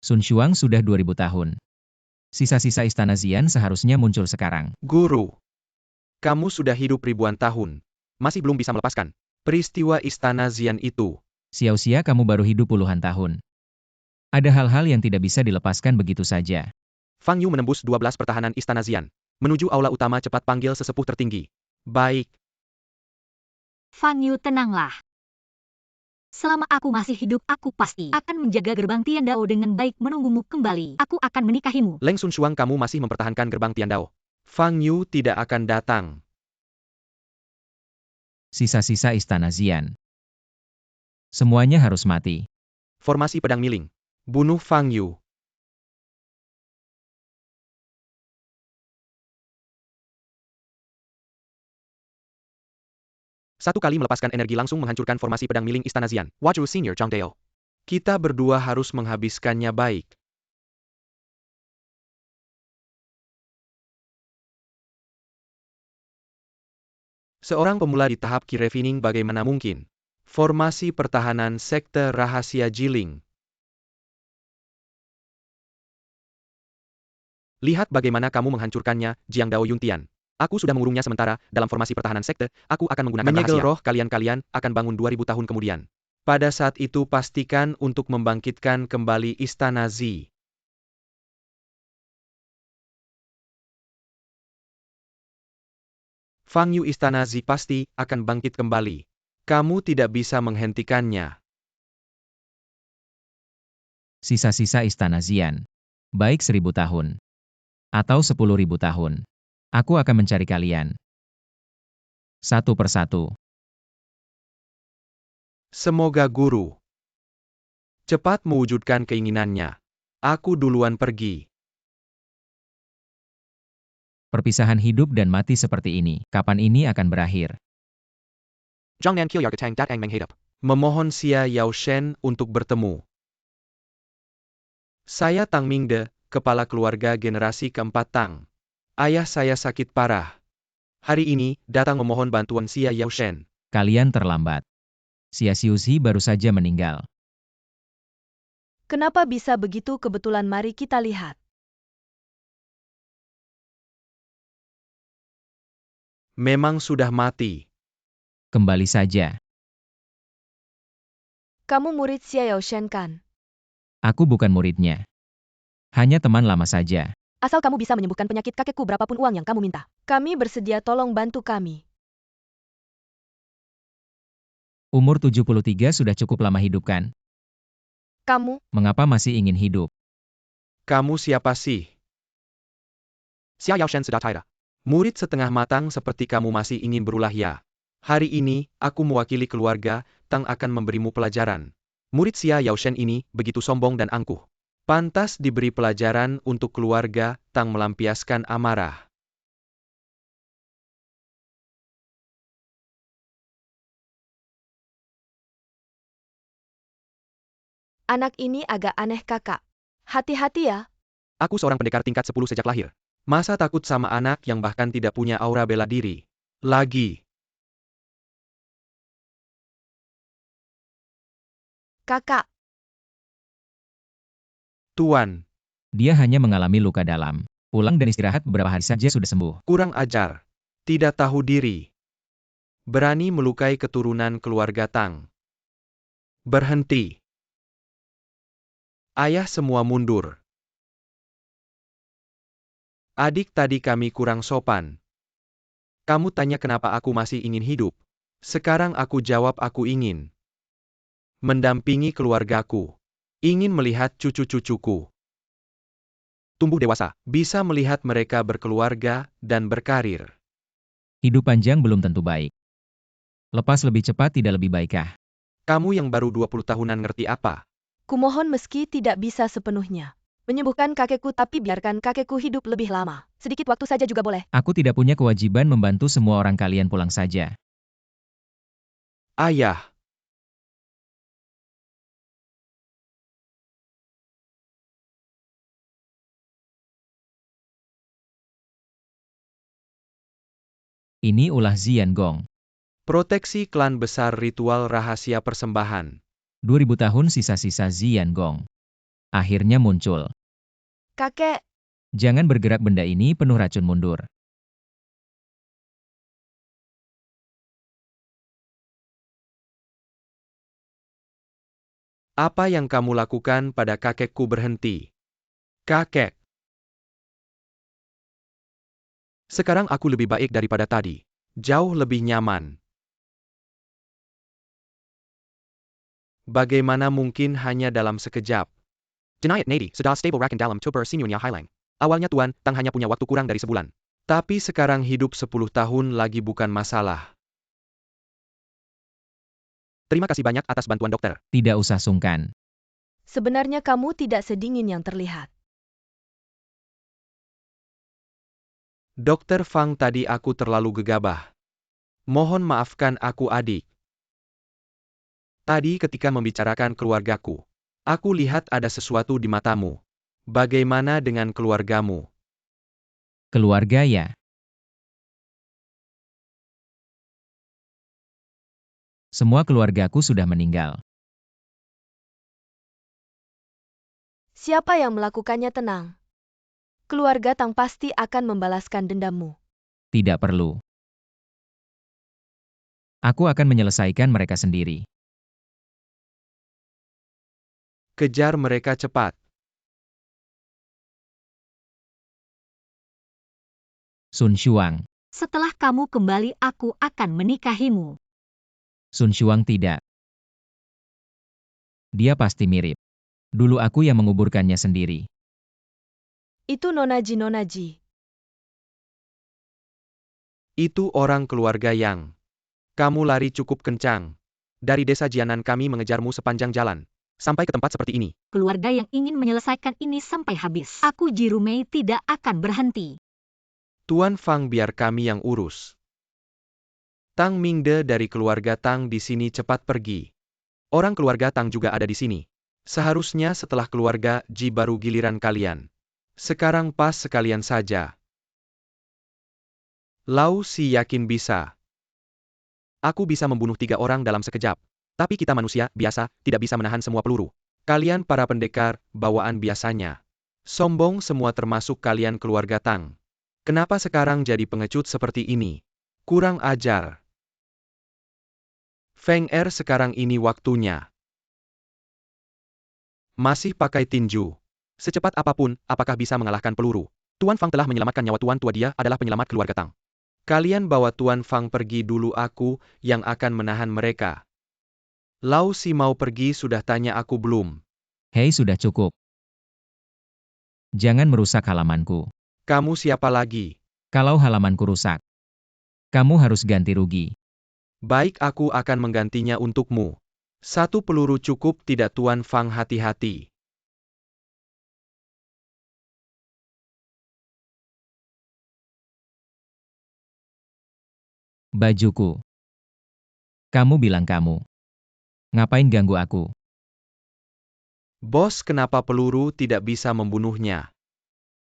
Sun Xuang sudah 2000 tahun. Sisa-sisa istana Xian seharusnya muncul sekarang. Guru, kamu sudah hidup ribuan tahun. Masih belum bisa melepaskan peristiwa istana Xian itu. Xiao Xia, kamu baru hidup puluhan tahun. Ada hal-hal yang tidak bisa dilepaskan begitu saja. Fang Yu menembus 12 pertahanan istana Xian. Menuju aula utama, cepat panggil sesepuh tertinggi. Baik. Fang Yu, tenanglah. Selama aku masih hidup, aku pasti akan menjaga gerbang Tiandao dengan baik, menunggumu kembali. Aku akan menikahimu. Leng Sun Xuang, kamu masih mempertahankan gerbang Tiandao. Fang Yu tidak akan datang. Sisa-sisa istana Xian. Semuanya harus mati. Formasi pedang miling. Bunuh Fang Yu. Satu kali melepaskan energi langsung menghancurkan formasi pedang miling istana Xian. Waju Senior Zhang Deo. Kita berdua harus menghabiskannya baik. Seorang pemula di tahap key refining, bagaimana mungkin? Formasi pertahanan sekte rahasia Jiling. Lihat bagaimana kamu menghancurkannya, Jiang Dao Yuntian. Aku sudah mengurungnya sementara, dalam formasi pertahanan sekte, aku akan menggunakan menyegel roh kalian-kalian, akan bangun 2000 tahun kemudian. Pada saat itu pastikan untuk membangkitkan kembali istana Zi. Fang Yu, istana Zi pasti akan bangkit kembali. Kamu tidak bisa menghentikannya. Sisa-sisa istana Xian. Baik 1000 tahun. Atau 10.000 tahun. Aku akan mencari kalian. Satu persatu. Semoga guru cepat mewujudkan keinginannya. Aku duluan pergi. Perpisahan hidup dan mati seperti ini. Kapan ini akan berakhir? Zhang Nan Qiao Yargatang Dat Ang menghadap. Memohon Xia Yao Shen untuk bertemu. Saya Tang Mingde, kepala keluarga generasi keempat Tang. Ayah saya sakit parah. Hari ini, datang memohon bantuan Xia Yao Shen. Kalian terlambat. Xia Xiuzhi baru saja meninggal. Kenapa bisa begitu kebetulan? Mari kita lihat. Memang sudah mati. Kembali saja. Kamu murid Xia Yaoshen kan? Aku bukan muridnya. Hanya teman lama saja. Asal kamu bisa menyembuhkan penyakit kakekku, berapapun uang yang kamu minta, kami bersedia. Tolong bantu kami. Umur 73 sudah cukup lama hidup kan? Kamu? Mengapa masih ingin hidup? Kamu siapa sih? Xia Yao Shen sudah tiada. Murid setengah matang seperti kamu masih ingin berulah ya? Hari ini, aku mewakili keluarga Tang akan memberimu pelajaran. Murid Xia Yao Shen ini begitu sombong dan angkuh. Pantas diberi pelajaran untuk keluarga Tang melampiaskan amarah. Anak ini agak aneh, kakak. Hati-hati ya. Aku seorang pendekar tingkat 10 sejak lahir. Masa takut sama anak yang bahkan tidak punya aura bela diri? Lagi. Kakak. Tuan, Dia hanya mengalami luka dalam. Pulang dan istirahat beberapa hari saja sudah sembuh. kurang ajar. Tidak tahu diri. Berani melukai keturunan keluarga Tang. Berhenti. Ayah semua mundur. Adik, tadi kami kurang sopan. Kamu tanya kenapa aku masih ingin hidup. Sekarang aku jawab, aku ingin mendampingi keluargaku. Ingin melihat cucu-cucuku tumbuh dewasa, bisa melihat mereka berkeluarga dan berkarir. Hidup panjang belum tentu baik. Lepas lebih cepat tidak lebih baikkah? Kamu yang baru 20 tahunan ngerti apa? Kumohon meski tidak bisa sepenuhnya menyembuhkan kakekku, tapi biarkan kakekku hidup lebih lama. Sedikit waktu saja juga boleh. Aku tidak punya kewajiban membantu semua orang, kalian pulang saja. Ayah. Ini ulah Xian Gong. Proteksi klan besar, ritual rahasia persembahan. 2000 tahun sisa-sisa Xian Gong. Akhirnya muncul. Kakek, Jangan bergerak, benda ini penuh racun, mundur. Apa yang kamu lakukan pada kakekku? Berhenti. Kakek. Sekarang aku lebih baik daripada tadi. Jauh lebih nyaman. Bagaimana mungkin hanya dalam sekejap? Jenayat Nadi sudah stable rakan dalam tuber sinyunya hilang. Awalnya Tuan Tang hanya punya waktu kurang dari sebulan. Tapi sekarang hidup 10 tahun lagi bukan masalah. Terima kasih banyak atas bantuan dokter. Tidak usah sungkan. sebenarnya kamu tidak sedingin yang terlihat. Dokter Fang, tadi aku terlalu gegabah. Mohon maafkan aku, adik. Tadi ketika membicarakan keluargaku, aku lihat ada sesuatu di matamu. Bagaimana dengan keluargamu? Keluarga ya? Semua keluargaku sudah meninggal. Siapa yang melakukannya? Tenang. Keluarga Tang pasti akan membalaskan dendammu. Tidak perlu. Aku akan menyelesaikan mereka sendiri. Kejar mereka cepat. Sun Xuang. Setelah kamu kembali, aku akan menikahimu. Sun Xuang tidak. Dia pasti mirip. Dulu aku yang menguburkannya sendiri. Itu Nonaji. Itu orang keluarga Yang. Kamu lari cukup kencang. Dari desa Jianan kami mengejarmu sepanjang jalan. Sampai ke tempat seperti ini. Keluarga yang ingin menyelesaikan ini sampai habis. Aku Jirumei tidak akan berhenti. Tuan Fang, biar kami yang urus. Tang Mingde dari keluarga Tang di sini, cepat pergi. Orang keluarga Tang juga ada di sini. Seharusnya setelah keluarga Ji baru giliran kalian. Sekarang pas sekalian saja. Lau Si yakin bisa. Aku bisa membunuh 3 orang dalam sekejap. Tapi kita manusia biasa, tidak bisa menahan semua peluru. Kalian para pendekar, bawaan biasanya. Sombong semua termasuk kalian keluarga Tang. Kenapa sekarang jadi pengecut seperti ini? Kurang ajar. Feng Er, sekarang ini waktunya. Masih pakai tinju. Secepat apapun, apakah bisa mengalahkan peluru? Tuan Fang telah menyelamatkan nyawa tuan tua, dia adalah penyelamat keluarga Tang. Kalian bawa Tuan Fang pergi dulu, aku yang akan menahan mereka. Lau Si mau pergi, sudah tanya aku belum? Hei, sudah cukup. Jangan merusak halamanku. Kamu siapa lagi? Kalau halamanku rusak, kamu harus ganti rugi. Baik, aku akan menggantinya untukmu. 1 peluru cukup tidak, Tuan Fang? Hati-hati. Bajuku. Kamu bilang kamu. Ngapain ganggu aku? Bos, kenapa peluru tidak bisa membunuhnya?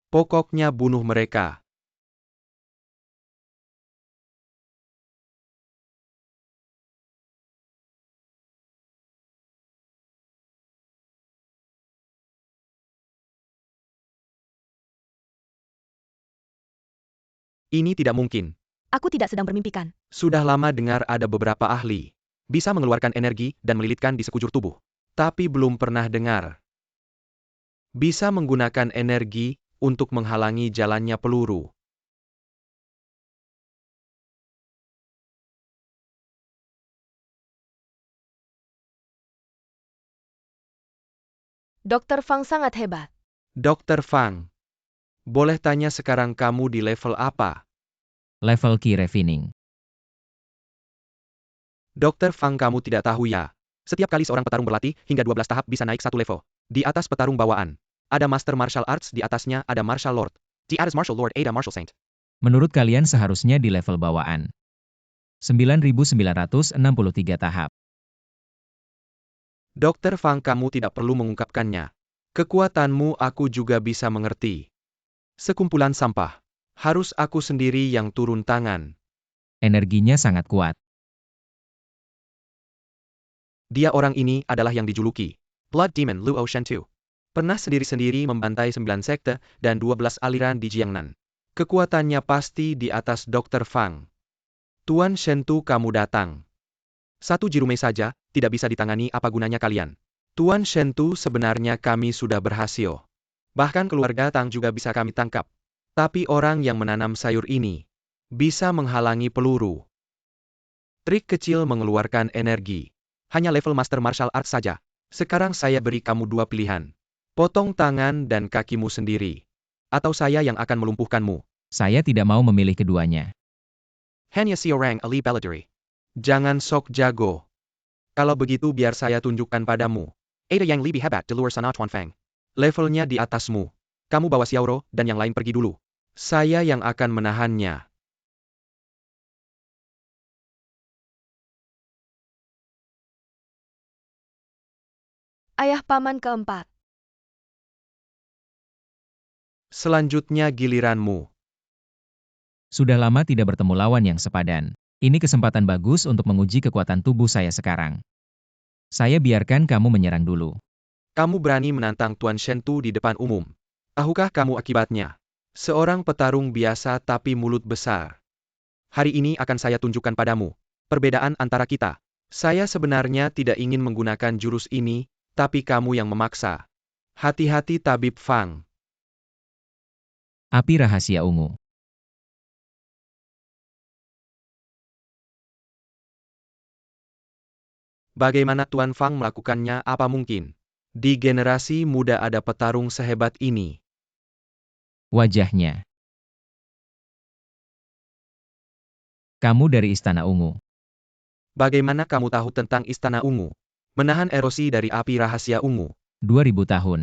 Pokoknya bunuh mereka. Ini tidak mungkin. Aku tidak sedang bermimpikan. Sudah lama dengar ada beberapa ahli. Bisa mengeluarkan energi dan melilitkan di sekujur tubuh. Tapi belum pernah dengar. Bisa menggunakan energi untuk menghalangi jalannya peluru. Dr. Fang sangat hebat. Dr. Fang. Boleh tanya sekarang kamu di level apa? Level Ki Refining. Dr. Fang, kamu tidak tahu ya? Setiap kali seorang petarung berlatih, hingga 12 tahap bisa naik 1 level. Di atas petarung bawaan. Ada Master Martial Arts, di atasnya ada Martial Lord. Di atas Martial Lord ada Martial Saint. Menurut kalian seharusnya di level bawaan. 9.963 tahap. Dr. Fang, kamu tidak perlu mengungkapkannya. Kekuatanmu aku juga bisa mengerti. Sekumpulan sampah. Harus aku sendiri yang turun tangan. Energinya sangat kuat. Dia orang ini adalah yang dijuluki Blood Demon Luo Shentu. Pernah sendiri-sendiri membantai 9 sekte dan 12 aliran di Jiangnan. Kekuatannya pasti di atas Dr. Fang. Tuan Shentu, kamu datang. Satu Jirumei saja, tidak bisa ditangani, apa gunanya kalian? Tuan Shentu, sebenarnya kami sudah berhasil. Bahkan keluarga Tang juga bisa kami tangkap. Tapi orang yang menanam sayur ini bisa menghalangi peluru. Trik kecil mengeluarkan energi. Hanya level Master Martial Arts saja. Sekarang saya beri kamu dua pilihan. Potong tangan dan kakimu sendiri. Atau saya yang akan melumpuhkanmu. Saya tidak mau memilih keduanya. Hanya seorang ahli bela diri. Jangan sok jago. Kalau begitu biar saya tunjukkan padamu. Ada yang lebih hebat di luar sana, Tuan Fang. Levelnya di atasmu. Kamu bawa Xiaoro dan yang lain pergi dulu. Saya yang akan menahannya. Ayah paman keempat. Selanjutnya giliranmu. Sudah lama tidak bertemu lawan yang sepadan. Ini kesempatan bagus untuk menguji kekuatan tubuh saya sekarang. Saya biarkan kamu menyerang dulu. Kamu berani menantang Tuan Shentu di depan umum. Tahukah kamu akibatnya? Seorang petarung biasa tapi mulut besar. Hari ini akan saya tunjukkan padamu. Perbedaan antara kita. Saya sebenarnya tidak ingin menggunakan jurus ini, tapi kamu yang memaksa. Hati-hati Tabib Fang. Api rahasia ungu. Bagaimana Tuan Fang melakukannya? Apa mungkin? Di generasi muda ada petarung sehebat ini. Wajahnya. Kamu dari Istana Ungu. Bagaimana kamu tahu tentang Istana Ungu? Menahan erosi dari api rahasia ungu. 2000 tahun.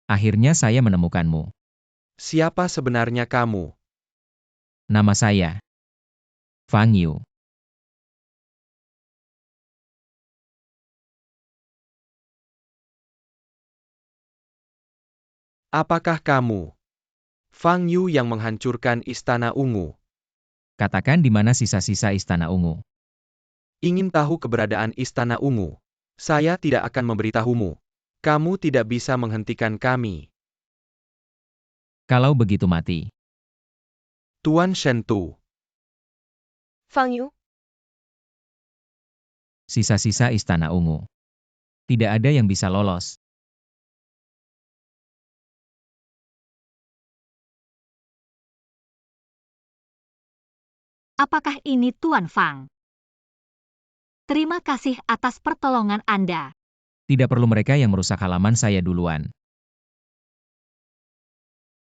Akhirnya saya menemukanmu. Siapa sebenarnya kamu? Nama saya Fang Yu. Apakah kamu Fang Yu yang menghancurkan Istana Ungu? Katakan di mana sisa-sisa Istana Ungu. Ingin tahu keberadaan Istana Ungu? Saya tidak akan memberitahumu. Kamu tidak bisa menghentikan kami. Kalau begitu mati. Tuan Shentu. Fang Yu, Sisa-sisa Istana Ungu. Tidak ada yang bisa lolos. Apakah ini Tuan Fang? Terima kasih atas pertolongan Anda. Tidak perlu mereka yang merusak halaman saya duluan.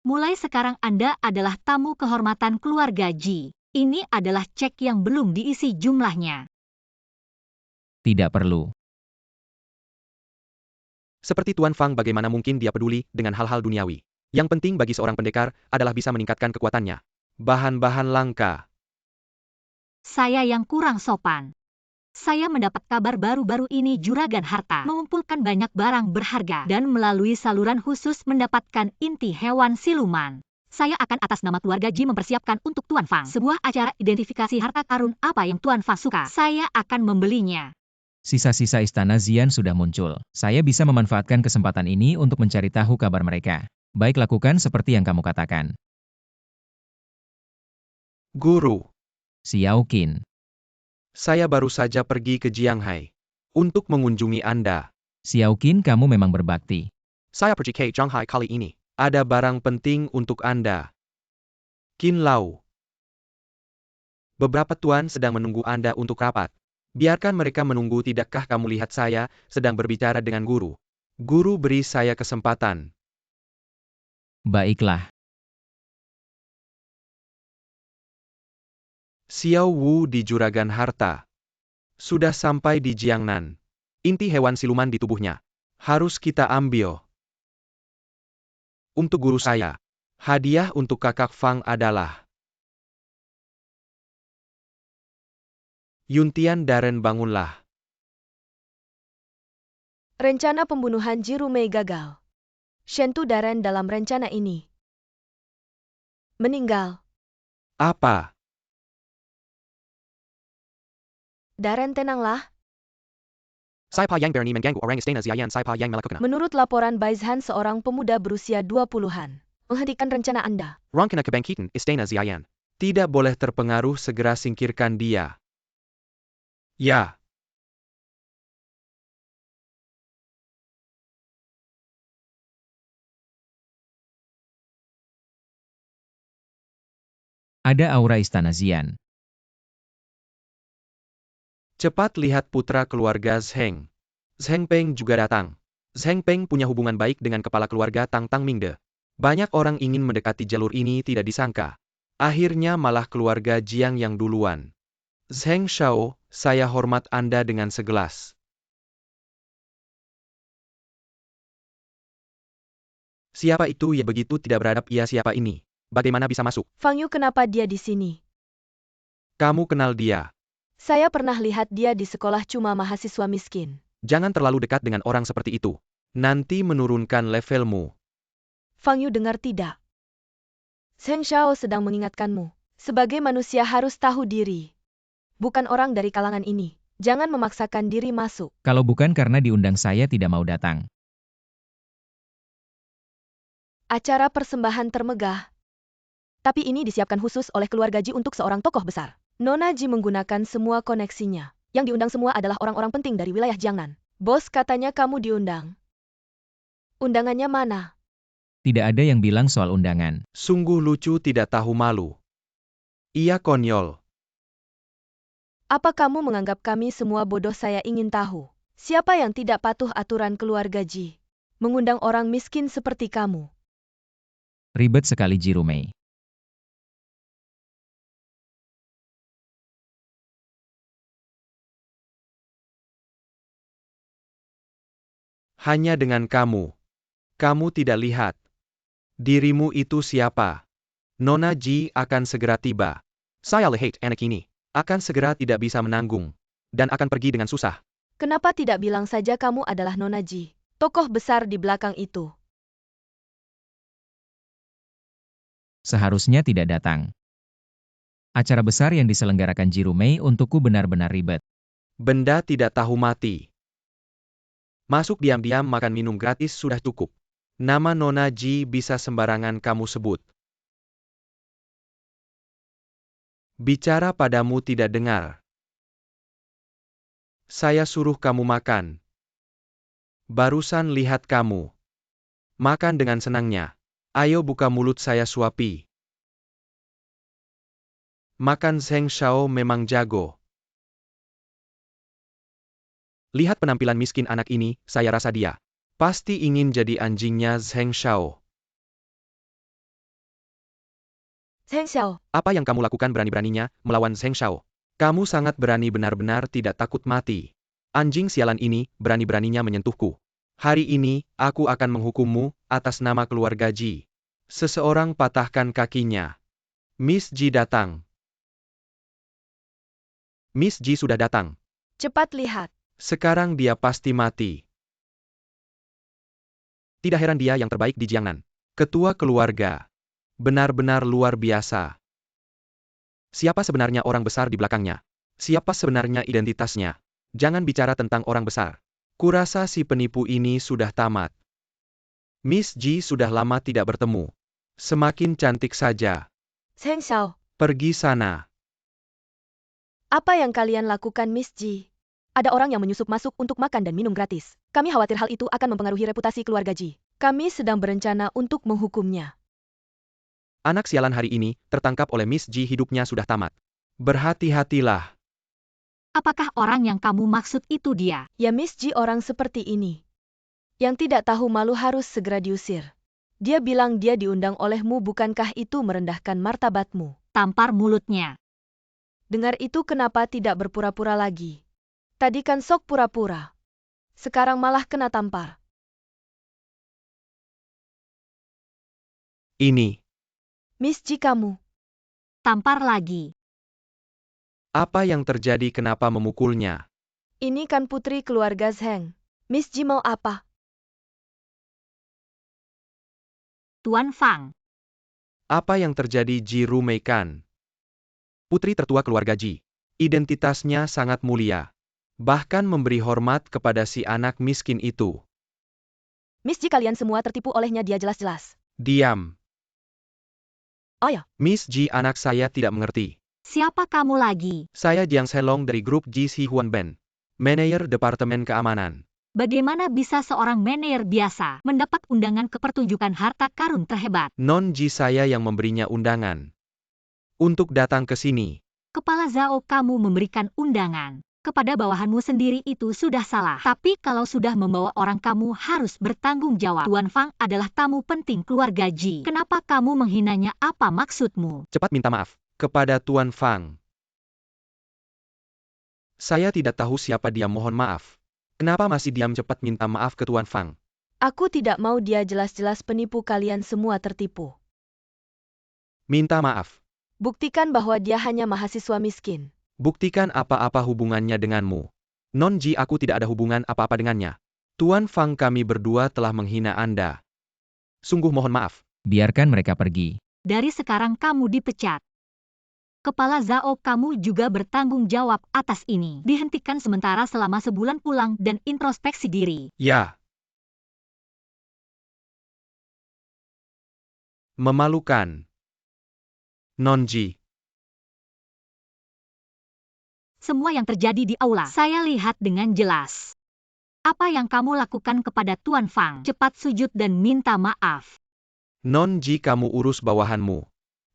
Mulai sekarang Anda adalah tamu kehormatan keluarga Ji. Ini adalah cek yang belum diisi jumlahnya. Tidak perlu. Seperti Tuan Fang, bagaimana mungkin dia peduli dengan hal-hal duniawi? Yang penting bagi seorang pendekar adalah bisa meningkatkan kekuatannya. Bahan-bahan langka. Saya yang kurang sopan. Saya mendapat kabar baru-baru ini Juragan Harta mengumpulkan banyak barang berharga dan melalui saluran khusus mendapatkan inti hewan siluman. Saya akan atas nama keluarga Ji mempersiapkan untuk Tuan Fang sebuah acara identifikasi harta karun apa yang Tuan Fang suka. Saya akan membelinya. Sisa-sisa Istana Xian sudah muncul. Saya bisa memanfaatkan kesempatan ini untuk mencari tahu kabar mereka. Baik, lakukan seperti yang kamu katakan. Guru. Xiao Qin. Saya baru saja pergi ke Jianghai untuk mengunjungi Anda. Xiao Qin, kamu memang berbakti. Saya pergi ke Shanghai kali ini. Ada barang penting untuk Anda. Qin Lao. Beberapa tuan sedang menunggu Anda untuk rapat. Biarkan mereka menunggu, tidakkah kamu lihat saya sedang berbicara dengan guru? Guru beri saya kesempatan. Baiklah. Xiao Wu di Juragan Harta. Sudah sampai di Jiangnan. Inti hewan siluman di tubuhnya. Harus kita ambil. Untuk guru saya. Hadiah untuk kakak Fang adalah Yuntian Darren, bangunlah. rencana pembunuhan Jirumei gagal. Shentu Darren dalam rencana ini meninggal. Apa? Darren, tenanglah. Siapa yang berani mengganggu orang istana Zian? Siapa yang melakukannya? Menurut laporan Baizhan, seorang pemuda berusia 20-an. Menghentikan rencana Anda. Rencana kebangkitan istana Zian. Tidak boleh terpengaruh, segera singkirkan dia. Ya. Ada aura istana Xian. Cepat lihat putra keluarga Zheng. Zheng Peng juga datang. Zheng Peng punya hubungan baik dengan kepala keluarga Tang Tang Mingde. Banyak orang ingin mendekati jalur ini, tidak disangka. Akhirnya malah keluarga Jiang yang duluan. Zheng Shao, saya hormat Anda dengan segelas. Siapa itu? Ya, begitu tidak beradab. Ia siapa ini? Bagaimana bisa masuk? Fang Yu, kenapa dia di sini? Kamu kenal dia? Saya pernah lihat dia di sekolah, cuma mahasiswa miskin. Jangan terlalu dekat dengan orang seperti itu. Nanti menurunkan levelmu. Fang Yu, dengar tidak? Zheng Shao sedang mengingatkanmu. Sebagai manusia harus tahu diri. Bukan orang dari kalangan ini. Jangan memaksakan diri masuk. Kalau bukan karena diundang saya tidak mau datang. Acara persembahan termegah. Tapi ini disiapkan khusus oleh keluarga Ji untuk seorang tokoh besar. Nona Ji menggunakan semua koneksinya. Yang diundang semua adalah orang-orang penting dari wilayah Jiangnan. Bos, katanya kamu diundang. Undangannya mana? Tidak ada yang bilang soal undangan. Sungguh lucu, tidak tahu malu. Ia konyol. Apa kamu menganggap kami semua bodoh? Saya ingin tahu. Siapa yang tidak patuh aturan keluarga Ji? Mengundang orang miskin seperti kamu. Ribet sekali Ji Rumei. Hanya dengan kamu. Kamu tidak lihat. Dirimu itu siapa? Nona Ji akan segera tiba. Saya lihat anak ini. Akan segera tidak bisa menanggung. Dan akan pergi dengan susah. Kenapa tidak bilang saja kamu adalah Nona Ji? Tokoh besar di belakang itu. Seharusnya tidak datang. Acara besar yang diselenggarakan Ji Rumei untukku benar-benar ribet. Benda tidak tahu mati. Masuk diam-diam, makan minum gratis sudah cukup. Nama Nona Ji bisa sembarangan kamu sebut. Bicara padamu tidak dengar. Saya suruh kamu makan. Barusan lihat kamu. Makan dengan senangnya. Ayo buka mulut, saya suapi. Makan. Zheng Shao memang jago. Lihat penampilan miskin anak ini, saya rasa dia pasti ingin jadi anjingnya Zheng Shao. Zheng Xiao, Apa yang kamu lakukan berani-beraninya melawan Zheng Shao? Kamu sangat berani, benar-benar tidak takut mati. Anjing sialan ini berani-beraninya menyentuhku. Hari ini, aku akan menghukummu atas nama keluarga Ji. Seseorang patahkan kakinya. Miss Ji datang. Miss Ji sudah datang. cepat lihat. Sekarang dia pasti mati. Tidak heran dia yang terbaik di Jiangnan. Ketua keluarga. Benar-benar luar biasa. Siapa sebenarnya orang besar di belakangnya? Siapa sebenarnya identitasnya? Jangan bicara tentang orang besar. Kurasa si penipu ini sudah tamat. Miss Ji sudah lama tidak bertemu. Semakin cantik saja. Zheng Xiao, Pergi sana. apa yang kalian lakukan, Miss Ji? Ada orang yang menyusup masuk untuk makan dan minum gratis. Kami khawatir hal itu akan mempengaruhi reputasi keluarga Ji. Kami sedang berencana untuk menghukumnya. Anak sialan hari ini tertangkap oleh Miss Ji, hidupnya sudah tamat. Berhati-hatilah. Apakah orang yang kamu maksud itu dia? Ya, Miss Ji, orang seperti ini. Yang tidak tahu malu harus segera diusir. Dia bilang dia diundang olehmu, bukankah itu merendahkan martabatmu? Tampar mulutnya. Dengar itu, kenapa tidak berpura-pura lagi? Tadi kan sok pura-pura. Sekarang malah kena tampar. Ini. Miss Ji, kamu. Tampar lagi. Apa yang terjadi, kenapa memukulnya? Ini kan putri keluarga Zheng. Miss Ji mau apa? Tuan Fang. Apa yang terjadi, Ji Rumei kan? Putri tertua keluarga Ji. Identitasnya sangat mulia. Bahkan memberi hormat kepada si anak miskin itu. Miss Ji, kalian semua tertipu olehnya, dia jelas-jelas. Diam. Oh ya, Miss Ji, anak saya tidak mengerti. Siapa kamu lagi? Saya Jiang Selong dari grup Ji Si Huan Ben. Manajer Departemen Keamanan. Bagaimana bisa seorang manajer biasa mendapat undangan ke pertunjukan harta karun terhebat? Non Ji saya yang memberinya undangan. Untuk datang ke sini. Kepala Zhao, kamu memberikan undangan kepada bawahanmu sendiri itu sudah salah. Tapi kalau sudah membawa orang, kamu harus bertanggung jawab. Tuan Fang adalah tamu penting keluarga Ji. Kenapa kamu menghinanya? Apa maksudmu? Cepat minta maaf. Kepada Tuan Fang. Saya tidak tahu siapa dia, mohon maaf. Kenapa masih diam? Cepat minta maaf ke Tuan Fang. aku tidak mau, dia jelas-jelas penipu, kalian semua tertipu. Minta maaf. Buktikan bahwa dia hanya mahasiswa miskin. Buktikan apa-apa hubungannya denganmu. Non Ji, aku tidak ada hubungan apa-apa dengannya. Tuan Fang, kami berdua telah menghina Anda. Sungguh mohon maaf. Biarkan mereka pergi. Dari sekarang kamu dipecat. Kepala Zhao, kamu juga bertanggung jawab atas ini. Dihentikan sementara selama sebulan, pulang dan introspeksi diri. Ya. Memalukan. Non Ji. Semua yang terjadi di aula, saya lihat dengan jelas. Apa yang kamu lakukan kepada Tuan Fang? Cepat sujud dan minta maaf. Non Ji, kamu urus bawahanmu.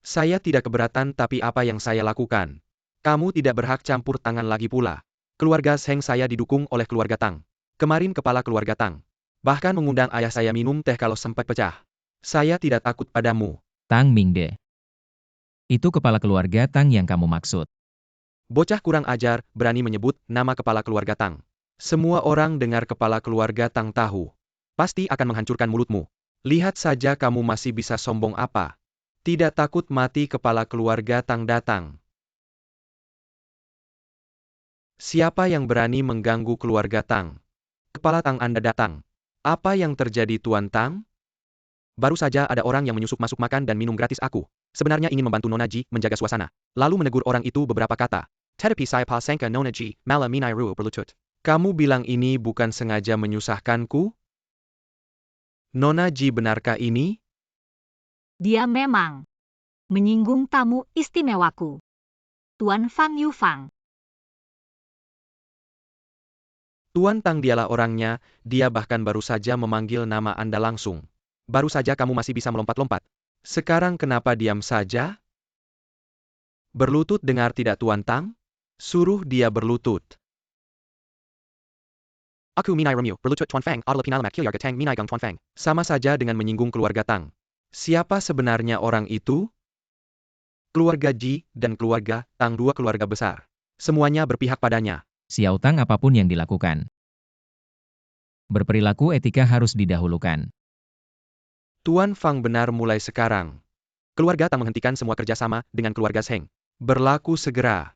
Saya tidak keberatan, tapi apa yang saya lakukan? Kamu tidak berhak campur tangan lagi pula. Keluarga Zheng saya didukung oleh keluarga Tang. Kemarin kepala keluarga Tang bahkan mengundang ayah saya minum teh kalau sempat pecah. Saya tidak takut padamu. Tang Mingde. Itu kepala keluarga Tang yang kamu maksud. Bocah kurang ajar, berani menyebut nama kepala keluarga Tang. Semua orang dengar kepala keluarga Tang tahu. Pasti akan menghancurkan mulutmu. Lihat saja kamu masih bisa sombong apa. Tidak takut mati kepala keluarga Tang datang. Siapa yang berani mengganggu keluarga Tang? Kepala Tang Anda datang. Apa yang terjadi Tuan Tang? Baru saja ada orang yang menyusup masuk makan dan minum gratis aku. Sebenarnya ingin membantu Nona Ji menjaga suasana. Lalu menegur orang itu beberapa kata. Tetapi saya pa sangka Nona Ji malah minai ru berlutut. Kamu bilang ini bukan sengaja menyusahkanku? Nona Ji, benarkah ini? Dia memang menyinggung tamu istimewaku. Tuan Fang Yufang. Tuan Tang dialah orangnya, dia bahkan baru saja memanggil nama Anda langsung. Baru saja kamu masih bisa melompat-lompat. Sekarang kenapa diam saja? Berlutut, dengar tidak Tuan Tang? Suruh dia berlutut. Aku minai remyu, berlutut Tuan Fang, adalah pinalamak kilyarga Tang minai gang Tuan Fang. Sama saja dengan menyinggung keluarga Tang. Siapa sebenarnya orang itu? Keluarga Ji dan keluarga Tang, dua keluarga besar. Semuanya berpihak padanya. Xiao Tang, apapun yang dilakukan, berperilaku etika harus didahulukan. Tuan Fang, benar mulai sekarang. Keluarga Tang menghentikan semua kerjasama dengan keluarga Zheng. Berlaku segera.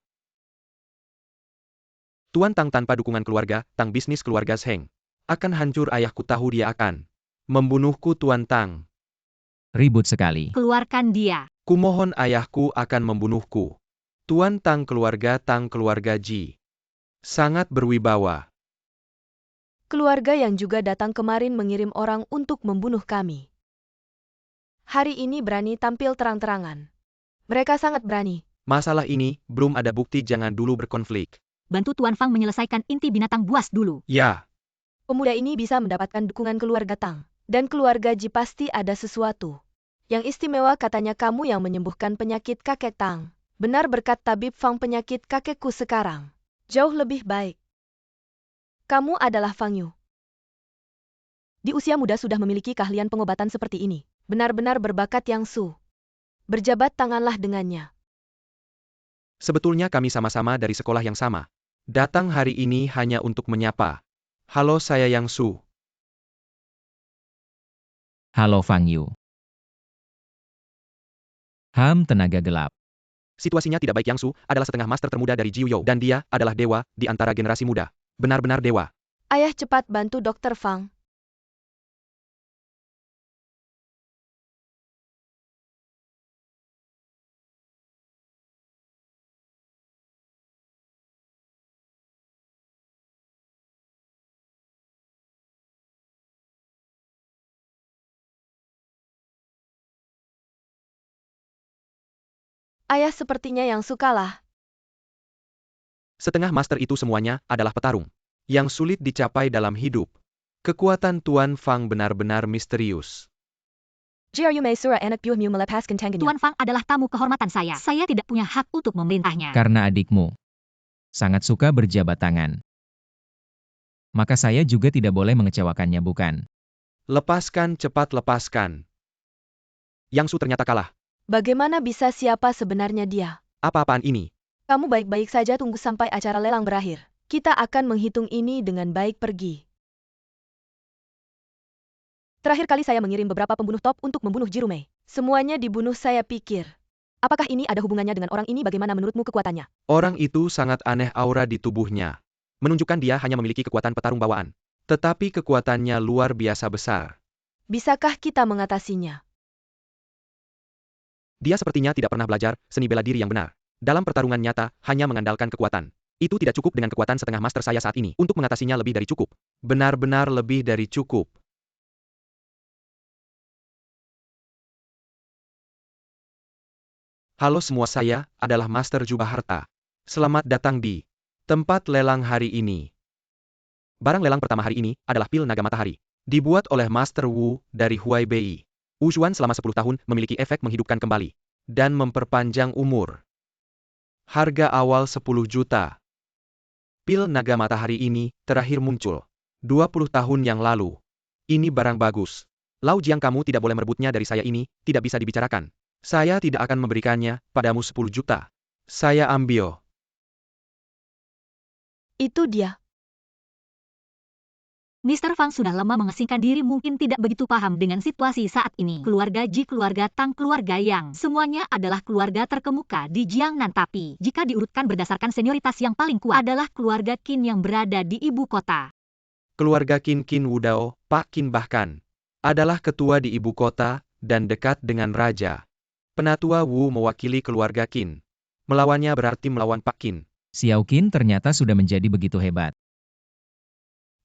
Tuan Tang tanpa dukungan keluarga Tang, bisnis keluarga Zheng akan hancur. Ayahku tahu dia akan membunuhku Tuan Tang. Ribut sekali. Keluarkan dia. Kumohon, ayahku akan membunuhku. Tuan Tang, keluarga Ji sangat berwibawa. Keluarga yang juga datang kemarin mengirim orang untuk membunuh kami. Hari ini berani tampil terang-terangan. Mereka sangat berani. Masalah ini belum ada bukti, jangan dulu berkonflik. Bantu Tuan Fang menyelesaikan inti binatang buas dulu. Ya. Pemuda ini bisa mendapatkan dukungan keluarga Tang. Dan keluarga Ji pasti ada sesuatu yang istimewa, katanya kamu yang menyembuhkan penyakit kakek Tang. Benar, berkat tabib Fang penyakit kakekku sekarang jauh lebih baik. Kamu adalah Fang Yu. Di usia muda sudah memiliki keahlian pengobatan seperti ini. Benar-benar berbakat yang su. Berjabat tanganlah dengannya. Sebetulnya kami sama-sama dari sekolah yang sama. Datang hari ini hanya untuk menyapa. Halo, saya Yang Su. Halo Fang Yu. Tenaga gelap. Situasinya tidak baik. Yang Su adalah setengah master termuda dari Jiu You dan dia adalah dewa di antara generasi muda. Benar-benar dewa. Ayah, cepat bantu Dr. Fang. Ayah sepertinya yang sukalah. Setengah master itu semuanya adalah petarung yang sulit dicapai dalam hidup. Kekuatan Tuan Fang benar-benar misterius. Jiayu Mei Sura anak buah Mu melepaskan tangannya. Tuan Fang adalah tamu kehormatan saya. Saya tidak punya hak untuk memerintahnya. Karena adikmu sangat suka berjabat tangan. Maka saya juga tidak boleh mengecewakannya, bukan? Lepaskan, cepat lepaskan. Yang Su ternyata kalah. Bagaimana bisa siapa sebenarnya dia? Apa-apaan ini? Kamu baik-baik saja, tunggu sampai acara lelang berakhir. Kita akan menghitung ini dengan baik. Pergi. Terakhir kali saya mengirim beberapa pembunuh top untuk membunuh Jirumei. Semuanya dibunuh, saya pikir. Apakah ini ada hubungannya dengan orang ini? Bagaimana menurutmu kekuatannya? Orang itu sangat aneh, aura di tubuhnya menunjukkan dia hanya memiliki kekuatan petarung bawaan. Tetapi kekuatannya luar biasa besar. Bisakah kita mengatasinya? Dia sepertinya tidak pernah belajar seni bela diri yang benar. Dalam pertarungan nyata, hanya mengandalkan kekuatan. Itu tidak cukup dengan kekuatan setengah master saya saat ini. Untuk mengatasinya lebih dari cukup. Benar-benar lebih dari cukup. Halo semua, saya adalah Master Jubah Harta. Selamat datang di tempat lelang hari ini. Barang lelang pertama hari ini adalah pil naga matahari. Dibuat oleh Master Wu dari Huaibei. Wu Xuan selama 10 tahun memiliki efek menghidupkan kembali dan memperpanjang umur. Harga awal 10 juta. Pil naga matahari ini terakhir muncul 20 tahun yang lalu. Ini barang bagus. Lau Jiang, kamu tidak boleh merebutnya dari saya, ini tidak bisa dibicarakan. Saya tidak akan memberikannya padamu 10 juta. Saya ambil. Itu dia. Mr. Fang sudah lama mengasingkan diri, mungkin tidak begitu paham dengan situasi saat ini. Keluarga Ji, keluarga Tang, keluarga Yang, semuanya adalah keluarga terkemuka di Jiangnan. Tapi, jika diurutkan berdasarkan senioritas, yang paling kuat adalah keluarga Qin yang berada di ibu kota. Keluarga Qin Wudao, Pak Qin bahkan adalah ketua di ibu kota dan dekat dengan raja. Penatua Wu mewakili keluarga Qin. Melawannya berarti melawan Pak Qin. Xiao Qin ternyata sudah menjadi begitu hebat.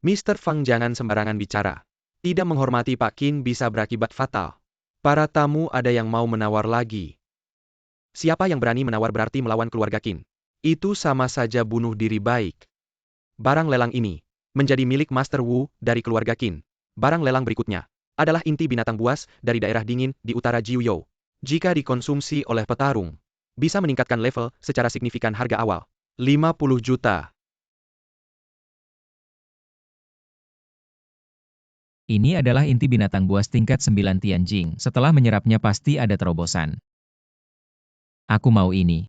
Mr. Fang, jangan sembarangan bicara. Tidak menghormati Pak Qin bisa berakibat fatal. Para tamu ada yang mau menawar lagi. Siapa yang berani menawar berarti melawan keluarga Qin. Itu sama saja bunuh diri. Baik. Barang lelang ini menjadi milik Master Wu dari keluarga Qin. Barang lelang berikutnya adalah inti binatang buas dari daerah dingin di utara Jiuyou. Jika dikonsumsi oleh petarung, bisa meningkatkan level secara signifikan. Harga awal 50 juta. Ini adalah inti binatang buas tingkat 9 Tianjing. Setelah menyerapnya pasti ada terobosan. Aku mau ini.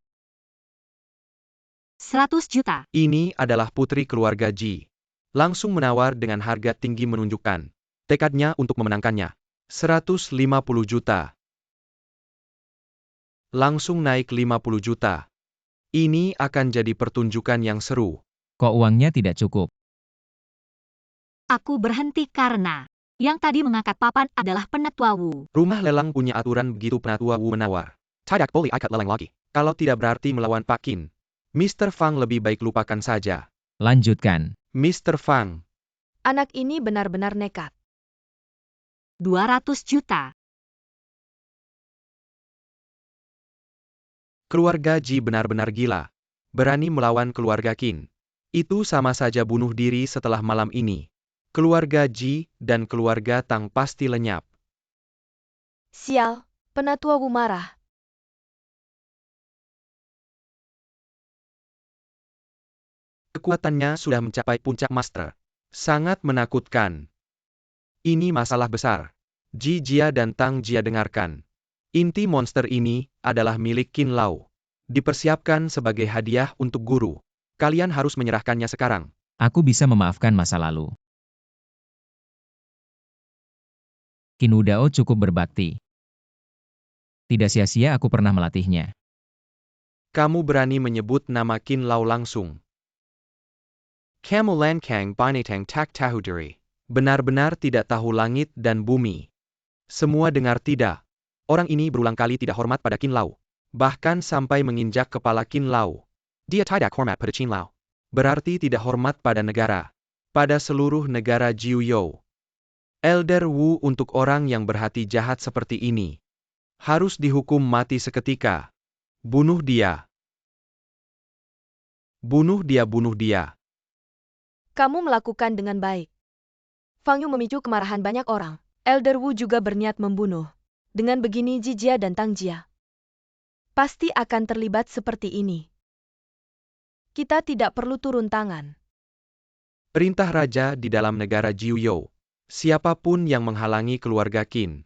100 juta. Ini adalah putri keluarga Ji. Langsung menawar dengan harga tinggi, menunjukkan tekadnya untuk memenangkannya. 150 juta. Langsung naik 50 juta. Ini akan jadi pertunjukan yang seru. Kok uangnya tidak cukup? Aku berhenti karena yang tadi mengangkat papan adalah Penatua Wu. Rumah lelang punya aturan begitu. Penatua Wu menawar. Tidak boleh ikat lelang lagi. Kalau tidak berarti melawan Pak Qin. Mr. Fang, lebih baik lupakan saja. Lanjutkan. Mr. Fang. Anak ini benar-benar nekat. 200 juta. Keluarga Ji benar-benar gila. Berani melawan keluarga Qin. Itu sama saja bunuh diri. Setelah malam ini, keluarga Ji dan keluarga Tang pasti lenyap. Sial, Penatua Wu marah. Kekuatannya sudah mencapai puncak master. Sangat menakutkan. Ini masalah besar. Ji Jia dan Tang Jia, dengarkan. Inti monster ini adalah milik Qin Lao. Dipersiapkan sebagai hadiah untuk guru. Kalian harus menyerahkannya sekarang. Aku bisa memaafkan masa lalu. Qin Wudao cukup berbakti. Tidak sia-sia aku pernah melatihnya. Kamu berani menyebut nama Qin Lao langsung. Kamu lankang binatang tak tahu diri. Benar-benar tidak tahu langit dan bumi. Semua dengar tidak? Orang ini berulang kali tidak hormat pada Qin Lao. Bahkan sampai menginjak kepala Qin Lao. Dia tidak hormat pada Qin Lao. Berarti tidak hormat pada negara. Pada seluruh negara Jiuyou. Elder Wu, untuk orang yang berhati jahat seperti ini harus dihukum mati seketika. Bunuh dia. Bunuh dia, bunuh dia. Kamu melakukan dengan baik. Fang Yu memicu kemarahan banyak orang. Elder Wu juga berniat membunuh. Dengan begini Ji Jia dan Tang Jia pasti akan terlibat seperti ini. Kita tidak perlu turun tangan. Perintah raja di dalam negara Jiuyou. Siapapun yang menghalangi keluarga Qin,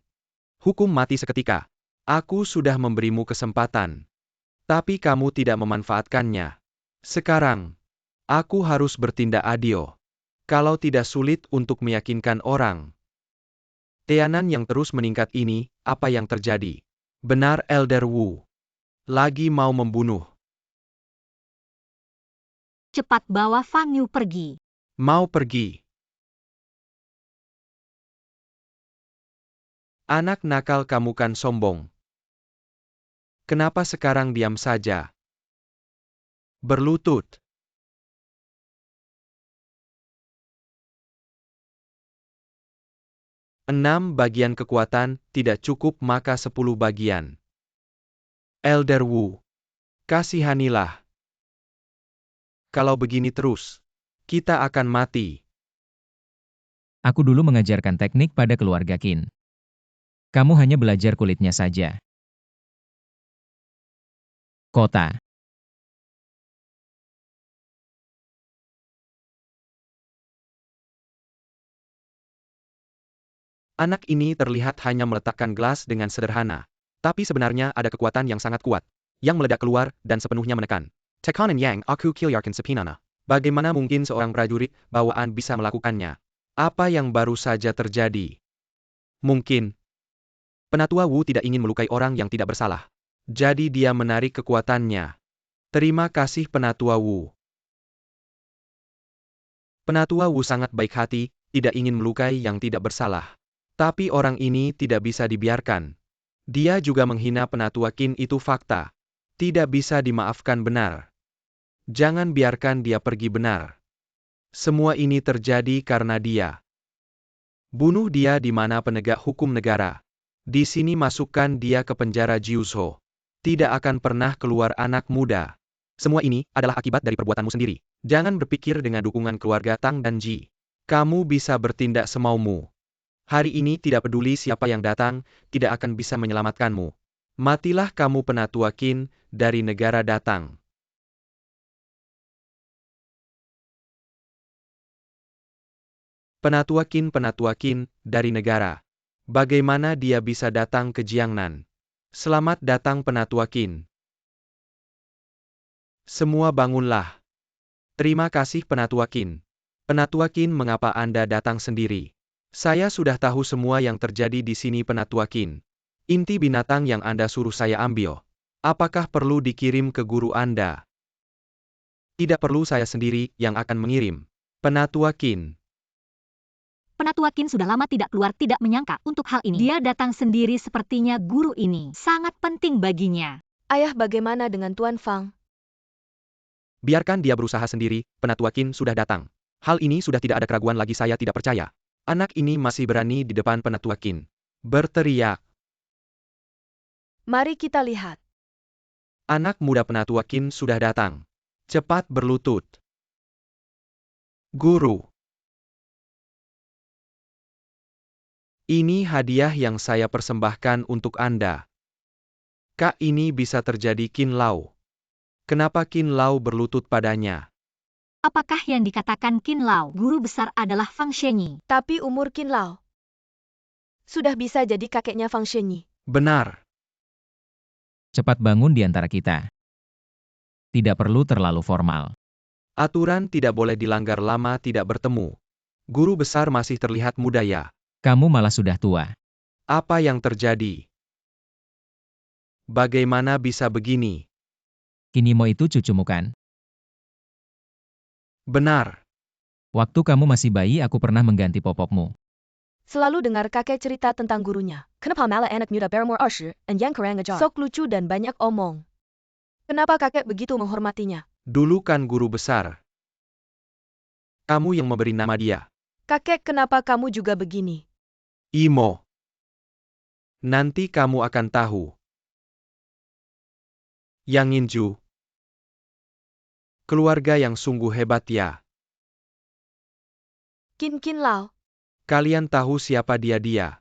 hukum mati seketika. Aku sudah memberimu kesempatan. Tapi kamu tidak memanfaatkannya. Sekarang, aku harus bertindak adil. Kalau tidak sulit untuk meyakinkan orang. Teanan yang terus meningkat ini, apa yang terjadi? Benar Elder Wu. Lagi mau membunuh. Cepat bawa Fang Yu pergi. Mau pergi. Anak nakal kamu kan sombong. Kenapa sekarang diam saja? Berlutut. Enam bagian kekuatan tidak cukup maka 10 bagian. Elder Wu, kasihanilah. Kalau begini terus, kita akan mati. Aku dulu mengajarkan teknik pada keluarga Qin. Kamu hanya belajar kulitnya saja. Kota. Anak ini terlihat hanya meletakkan gelas dengan sederhana. Tapi sebenarnya ada kekuatan yang sangat kuat, yang meledak keluar dan sepenuhnya menekan. Tekanan yang aku kilyarkan sepinana. Bagaimana mungkin seorang prajurit bawaan bisa melakukannya? Apa yang baru saja terjadi? Mungkin Penatua Wu tidak ingin melukai orang yang tidak bersalah. Jadi dia menarik kekuatannya. Terima kasih Penatua Wu. Penatua Wu sangat baik hati, tidak ingin melukai yang tidak bersalah. Tapi orang ini tidak bisa dibiarkan. Dia juga menghina Penatua Qin, itu fakta. Tidak bisa dimaafkan benar. Jangan biarkan dia pergi benar. Semua ini terjadi karena dia. Bunuh dia di mana penegak hukum negara. Di sini masukkan dia ke penjara Jiuzhou. Tidak akan pernah keluar anak muda. Semua ini adalah akibat dari perbuatanmu sendiri. Jangan berpikir dengan dukungan keluarga Tang dan Ji. Kamu bisa bertindak semaumu. Hari ini tidak peduli siapa yang datang, tidak akan bisa menyelamatkanmu. Matilah kamu Penatua Qin, dari negara datang. Penatua Qin, dari negara. Bagaimana dia bisa datang ke Jiangnan? Selamat datang Penatua Qin. Semua bangunlah. Terima kasih Penatua Qin. Penatua Qin, mengapa Anda datang sendiri? Saya sudah tahu semua yang terjadi di sini Penatua Qin. Inti binatang yang Anda suruh saya ambil. Apakah perlu dikirim ke guru Anda? Tidak perlu, saya sendiri yang akan mengirim. Penatua Qin. Penatua Qin sudah lama tidak keluar, tidak menyangka untuk hal ini. Dia datang sendiri, sepertinya guru ini sangat penting baginya. Ayah, bagaimana dengan Tuan Fang? Biarkan dia berusaha sendiri, Penatua Qin sudah datang. Hal ini sudah tidak ada keraguan lagi, saya tidak percaya. Anak ini masih berani di depan Penatua Qin. Berteriak. Mari kita lihat. Anak muda Penatua Qin sudah datang. Cepat berlutut. Guru. Ini hadiah yang saya persembahkan untuk Anda. Kak, ini bisa terjadi Qin Lao. Kenapa Qin Lao berlutut padanya? Apakah yang dikatakan Qin Lao, guru besar, adalah Fang Shenyi? Tapi umur Qin Lao sudah bisa jadi kakeknya Fang Shenyi. Benar. Cepat bangun di antara kita. Tidak perlu terlalu formal. Aturan tidak boleh dilanggar lama tidak bertemu. Guru besar masih terlihat muda ya. Kamu malah sudah tua. Apa yang terjadi? Bagaimana bisa begini? Kinimo itu cucumu kan? Benar. Waktu kamu masih bayi aku pernah mengganti popokmu. Selalu dengar kakek cerita tentang gurunya. Kenapa malah anak muda Barrymore Usher dan yang keren ngejar? Sok lucu dan banyak omong. Kenapa kakek begitu menghormatinya? Dulu kan guru besar. Kamu yang memberi nama dia. Kakek, kenapa kamu juga begini? Imo. Nanti kamu akan tahu. Yang Inju. Keluarga yang sungguh hebat ya. Qin Lao. Kalian tahu siapa dia?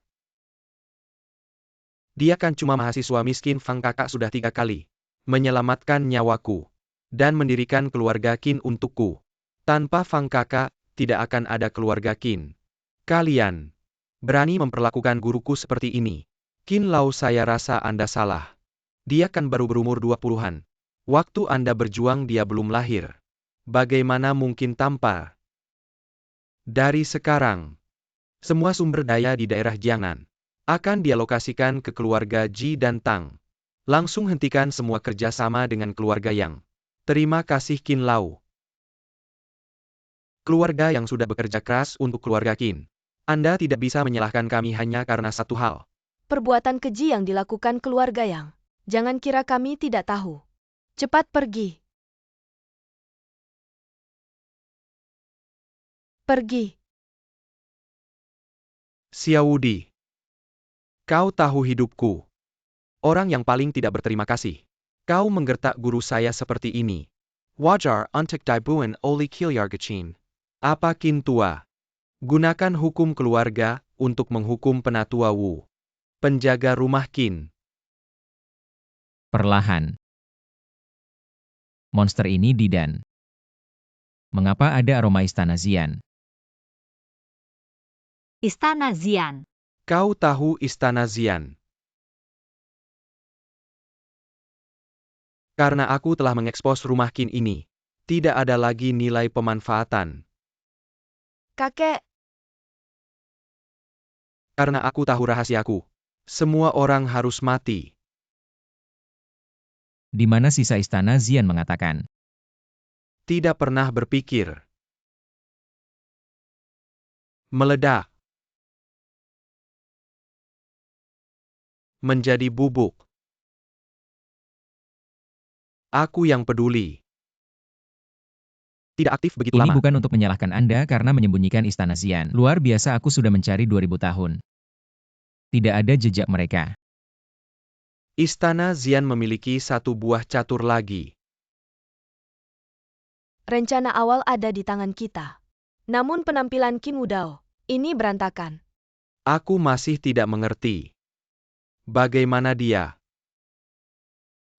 Dia kan cuma mahasiswa miskin. Fang Kakak sudah 3 kali menyelamatkan nyawaku dan mendirikan keluarga Qin untukku. Tanpa Fang Kakak, tidak akan ada keluarga Qin. Kalian berani memperlakukan guruku seperti ini. Qin Lao, saya rasa Anda salah. Dia kan baru berumur 20-an. Waktu Anda berjuang dia belum lahir. Bagaimana mungkin tampar? Dari sekarang, semua sumber daya di daerah Jiangnan akan dialokasikan ke keluarga Ji dan Tang. Langsung hentikan semua kerjasama dengan keluarga Yang. Terima kasih Qin Lao. Keluarga yang sudah bekerja keras untuk keluarga Qin. Anda tidak bisa menyalahkan kami hanya karena satu hal. Perbuatan keji yang dilakukan keluarga Yang. Jangan kira kami tidak tahu. Cepat pergi. Pergi. Xiao Wudi. Kau tahu hidupku. Orang yang paling tidak berterima kasih. Kau menggertak guru saya seperti ini. Wajar untuk dibuat oleh keluarga. Apa Qin tua? Gunakan hukum keluarga untuk menghukum penatua Wu. Penjaga rumah Qin. Perlahan. Monster ini Didan. Mengapa ada aroma istana Xian? Istana Xian. Kau tahu istana Xian? Karena aku telah mengekspos rumah Qin ini. Tidak ada lagi nilai pemanfaatan. Kakek. Karena aku tahu rahasiaku. Semua orang harus mati. Di mana sisa istana Xian mengatakan. Tidak pernah berpikir. Meledak. Menjadi bubuk. Aku yang peduli. Tidak aktif begitu Ini lama. bukan untuk menyalahkan Anda karena menyembunyikan istana Xian. Luar biasa, aku sudah mencari 2000 tahun. Tidak ada jejak mereka. Istana Xian memiliki satu buah catur lagi. Rencana awal ada di tangan kita. Namun penampilan Qin Wudao ini berantakan. Aku masih tidak mengerti. Bagaimana dia?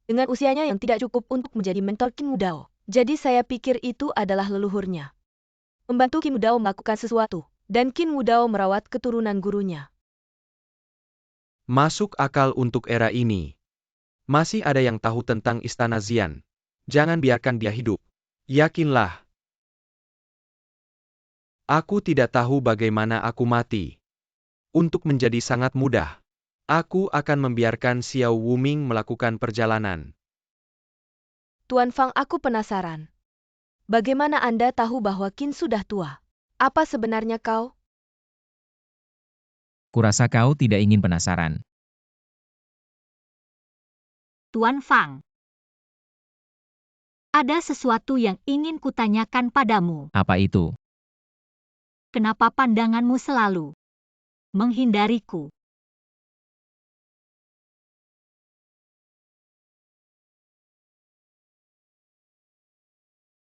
Dengan usianya yang tidak cukup untuk menjadi mentor Qin Wudao. Jadi saya pikir itu adalah leluhurnya. Membantu Qin Wudao melakukan sesuatu. Dan Qin Wudao merawat keturunan gurunya. Masuk akal untuk era ini. Masih ada yang tahu tentang istana Xian. Jangan biarkan dia hidup. Yakinlah. Aku tidak tahu bagaimana aku mati. Untuk menjadi sangat mudah. Aku akan membiarkan Xiao Wuming melakukan perjalanan. Tuan Fang, aku penasaran. Bagaimana Anda tahu bahwa Qin sudah tua? Apa sebenarnya kau? Kurasa kau tidak ingin penasaran. Tuan Fang. Ada sesuatu yang ingin kutanyakan padamu. Apa itu? Kenapa pandanganmu selalu menghindariku?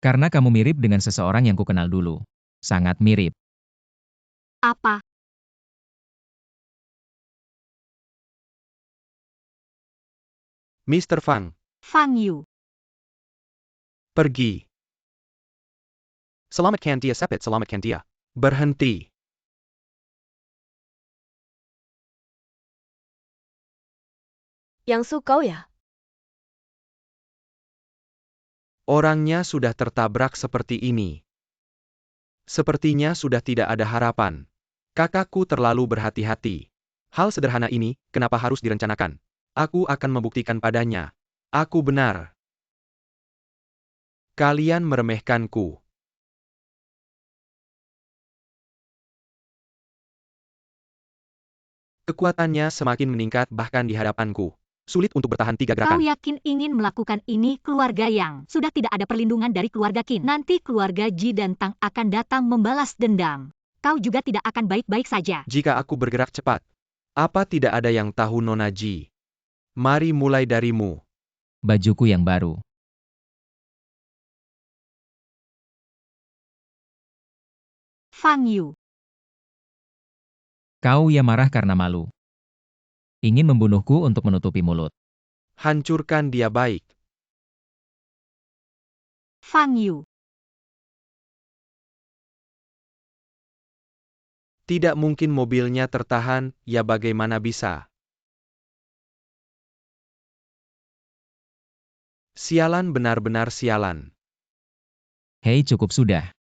Karena kamu mirip dengan seseorang yang kukenal dulu. Sangat mirip. Apa? Mr. Fang, Fang Yu. pergi. Selamatkan dia Sepet, selamatkan dia. Berhenti. Yang Su kau ya? Orangnya sudah tertabrak seperti ini. Sepertinya sudah tidak ada harapan. Kakakku terlalu berhati-hati. Hal sederhana ini, kenapa harus direncanakan? Aku akan membuktikan padanya. Aku benar. Kalian meremehkanku. Kekuatannya semakin meningkat bahkan di hadapanku. Sulit untuk bertahan 3 Kau gerakan. yakin ingin melakukan ini keluarga Yang? Sudah tidak ada perlindungan dari keluarga Qin. Nanti keluarga Ji dan Tang akan datang membalas dendam. Kau juga tidak akan baik-baik saja. Jika aku bergerak cepat. Apa tidak ada yang tahu Nona Ji? Mari mulai darimu. Bajuku yang baru. Fang Yu. Kau ya marah karena malu. Ingin membunuhku untuk menutupi mulut. Hancurkan dia baik. Fang Yu. Tidak mungkin mobilnya tertahan, ya bagaimana bisa? Sialan, benar-benar sialan. Hei, cukup sudah.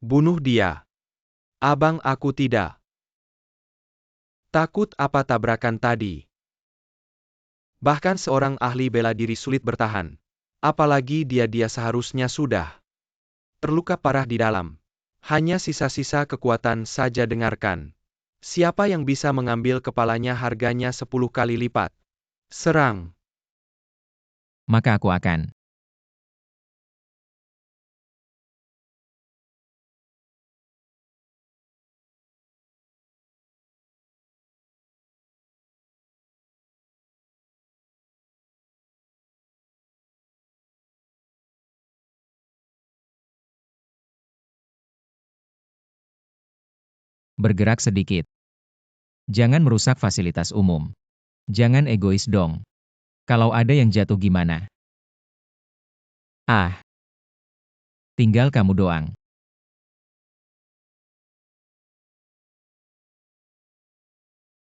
Bunuh dia. Abang, aku tidak. Takut apa tabrakan tadi? Bahkan seorang ahli bela diri sulit bertahan. Apalagi dia seharusnya sudah terluka parah di dalam. Hanya sisa-sisa kekuatan saja. Dengarkan. Siapa yang bisa mengambil kepalanya harganya 10 kali lipat. Serang. Maka aku akan. Bergerak sedikit. Jangan merusak fasilitas umum. Jangan egois dong. Kalau ada yang jatuh gimana? Ah. Tinggal kamu doang.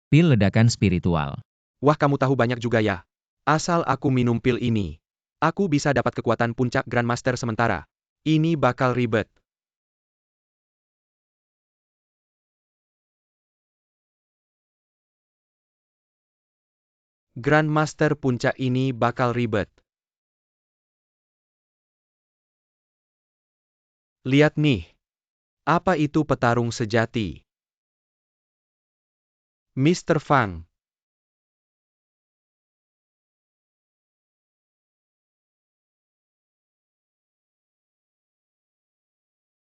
Pil ledakan spiritual. Wah, kamu tahu banyak juga ya. Asal aku minum pil ini, aku bisa dapat kekuatan puncak Grandmaster sementara. Ini bakal ribet. Grandmaster puncak ini bakal ribet. Lihat nih. Apa itu petarung sejati? Mr. Fang.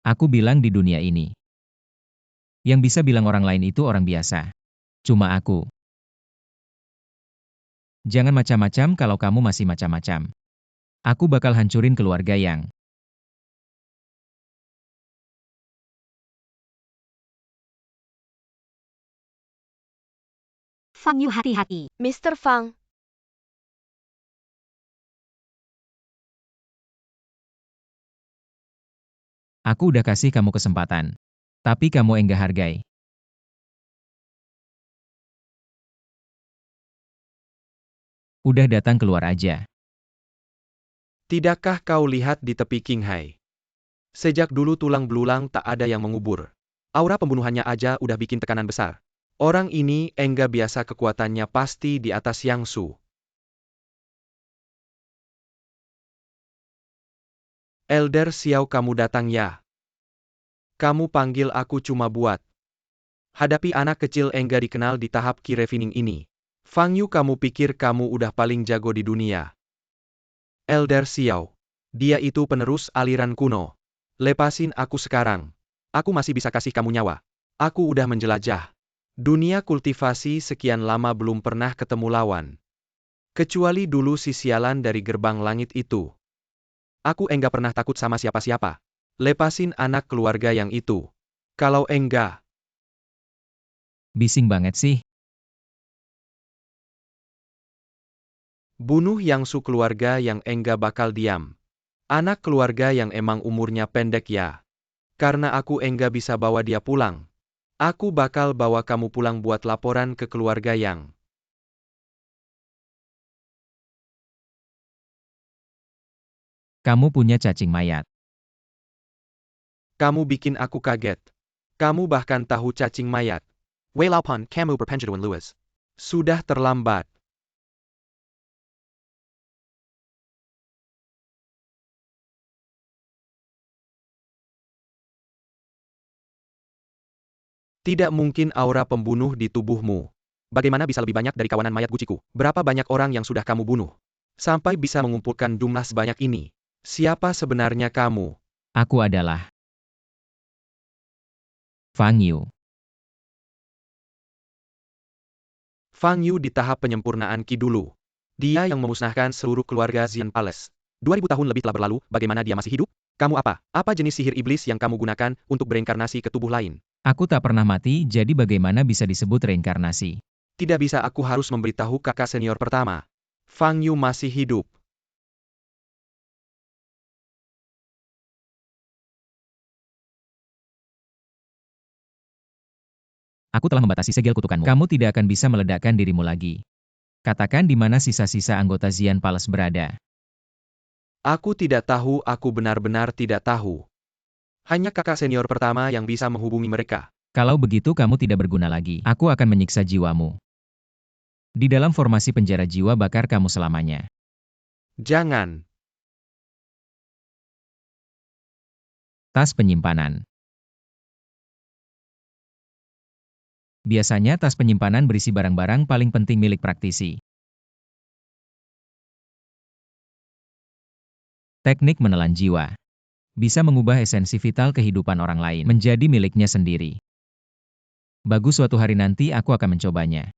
Aku bilang di dunia ini. Yang bisa bilang orang lain itu orang biasa. Cuma aku. Jangan macam-macam kalau kamu masih macam-macam. Aku bakal hancurin keluarga yang. Fang Yu, hati-hati. Mr. Fang, Aku udah kasih kamu kesempatan. Tapi kamu enggak hargai. Udah datang keluar aja. Tidakkah kau lihat di tepi Qinghai? Sejak dulu tulang belulang tak ada yang mengubur. Aura pembunuhannya aja udah bikin tekanan besar. Orang ini enggak biasa, kekuatannya pasti di atas Yang Su. Elder Xiao, kamu datang ya? Kamu panggil aku cuma buat hadapi anak kecil enggak dikenal di tahap key refining ini. Fang Yu, kamu pikir kamu udah paling jago di dunia? Elder Xiao. Dia itu penerus aliran kuno. Lepasin aku sekarang. Aku masih bisa kasih kamu nyawa. Aku udah menjelajah dunia kultivasi sekian lama belum pernah ketemu lawan. Kecuali dulu si sialan dari gerbang langit itu. Aku enggak pernah takut sama siapa-siapa. Lepasin anak keluarga yang itu. Kalau enggak, Bising banget sih. bunuh Yang Su, keluarga yang enggak bakal diam. Anak keluarga yang emang umurnya pendek ya. Karena aku enggak bisa bawa dia pulang. Aku bakal bawa kamu pulang buat laporan ke keluarga yang. Kamu punya cacing mayat. Kamu bikin aku kaget. Kamu bahkan tahu cacing mayat. Wei Laopan, kamu berpengaruh Lewis. Sudah terlambat. Tidak mungkin aura pembunuh di tubuhmu. Bagaimana bisa lebih banyak dari kawanan mayat guciku? Berapa banyak orang yang sudah kamu bunuh? Sampai bisa mengumpulkan jumlah sebanyak ini. Siapa sebenarnya kamu? Aku adalah Fang Yu. Fang Yu di tahap penyempurnaan Qi dulu. Dia yang memusnahkan seluruh keluarga Xian Palace. 2000 tahun lebih telah berlalu, bagaimana dia masih hidup? Kamu apa? Apa jenis sihir iblis yang kamu gunakan untuk bereinkarnasi ke tubuh lain? Aku tak pernah mati, jadi bagaimana bisa disebut reinkarnasi? Tidak bisa, aku harus memberitahu kakak senior pertama. Fang Yu masih hidup. Aku telah membatasi segel kutukanmu. Kamu tidak akan bisa meledakkan dirimu lagi. Katakan di mana sisa-sisa anggota Xian Palace berada. Aku tidak tahu, aku benar-benar tidak tahu. Hanya kakak senior pertama yang bisa menghubungi mereka. Kalau begitu kamu tidak berguna lagi. Aku akan menyiksa jiwamu. Di dalam formasi penjara jiwa bakar kamu selamanya. Jangan. Tas penyimpanan. Biasanya tas penyimpanan berisi barang-barang paling penting milik praktisi. Teknik menelan jiwa. Bisa mengubah esensi vital kehidupan orang lain menjadi miliknya sendiri. Bagus, suatu hari nanti aku akan mencobanya.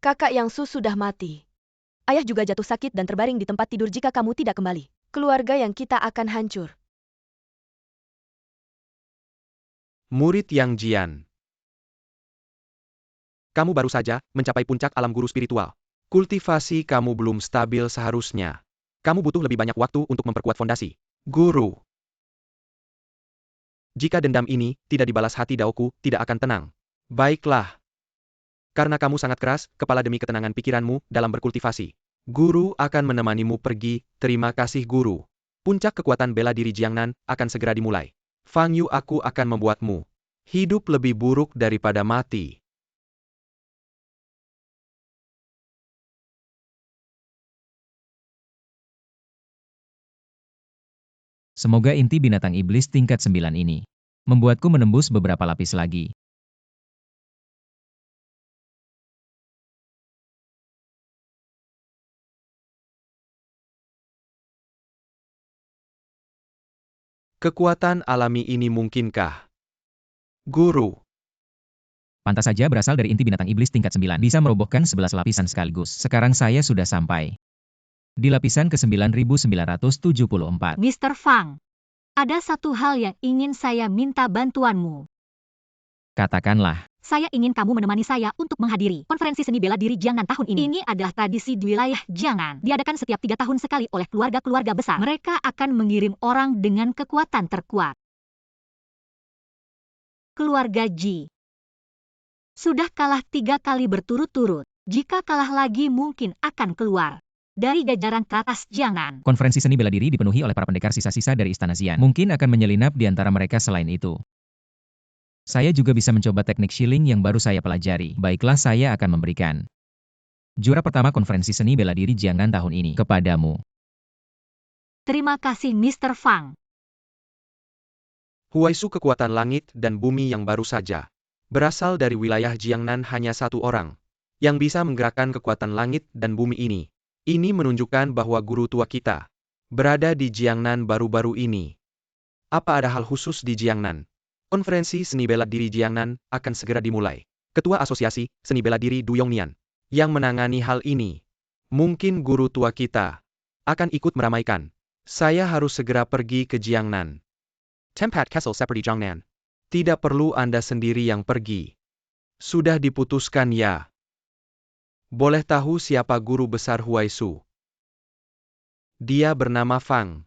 Kakak Yang Su sudah mati. Ayah juga jatuh sakit dan terbaring di tempat tidur jika kamu tidak kembali. Keluarga yang kita akan hancur. Murid Yang Jian. Kamu baru saja mencapai puncak alam guru spiritual. Kultivasi kamu belum stabil seharusnya. Kamu butuh lebih banyak waktu untuk memperkuat fondasi. Guru. Jika dendam ini tidak dibalas, hati Daoku tidak akan tenang. Baiklah. Karena kamu sangat keras kepala demi ketenangan pikiranmu dalam berkultivasi. Guru akan menemanimu pergi, terima kasih guru. Puncak kekuatan bela diri Jiangnan akan segera dimulai. Fang Yu, aku akan membuatmu hidup lebih buruk daripada mati. Semoga inti binatang iblis tingkat 9 ini membuatku menembus beberapa lapis lagi. Kekuatan alami ini mungkinkah? Guru. Pantas saja berasal dari inti binatang iblis tingkat 9. Bisa merobohkan 11 lapisan sekaligus. Sekarang saya sudah sampai di lapisan ke-9974. Mr. Fang, ada satu hal yang ingin saya minta bantuanmu. Katakanlah. Saya ingin kamu menemani saya untuk menghadiri konferensi seni bela diri Jiangnan tahun ini. Ini adalah tradisi di wilayah Jiangnan. Diadakan setiap 3 tahun sekali oleh keluarga-keluarga besar. Mereka akan mengirim orang dengan kekuatan terkuat. Keluarga Ji sudah kalah 3 kali berturut-turut. Jika kalah lagi mungkin akan keluar dari jajaran teratas Jiangnan. Konferensi seni bela diri dipenuhi oleh para pendekar sisa-sisa dari Istana Xian. Mungkin akan menyelinap di antara mereka selain itu. Saya juga bisa mencoba teknik shilling yang baru saya pelajari. Baiklah, saya akan memberikan juara pertama konferensi seni bela diri Jiangnan tahun ini kepadamu. Terima kasih Mr. Fang. Huaisu kekuatan langit dan bumi yang baru saja berasal dari wilayah Jiangnan, hanya satu orang yang bisa menggerakkan kekuatan langit dan bumi ini. Ini menunjukkan bahwa guru tua kita berada di Jiangnan baru-baru ini. Apa ada hal khusus di Jiangnan? Konferensi seni bela diri Jiangnan akan segera dimulai. Ketua Asosiasi Seni Bela Diri Du Yongnian yang menangani hal ini. Mungkin guru tua kita akan ikut meramaikan. Saya harus segera pergi ke Jiangnan. Tempat Castle seperti Jiangnan. Tidak perlu Anda sendiri yang pergi. Sudah diputuskan ya. Boleh tahu siapa guru besar Huaisu? Dia bernama Fang.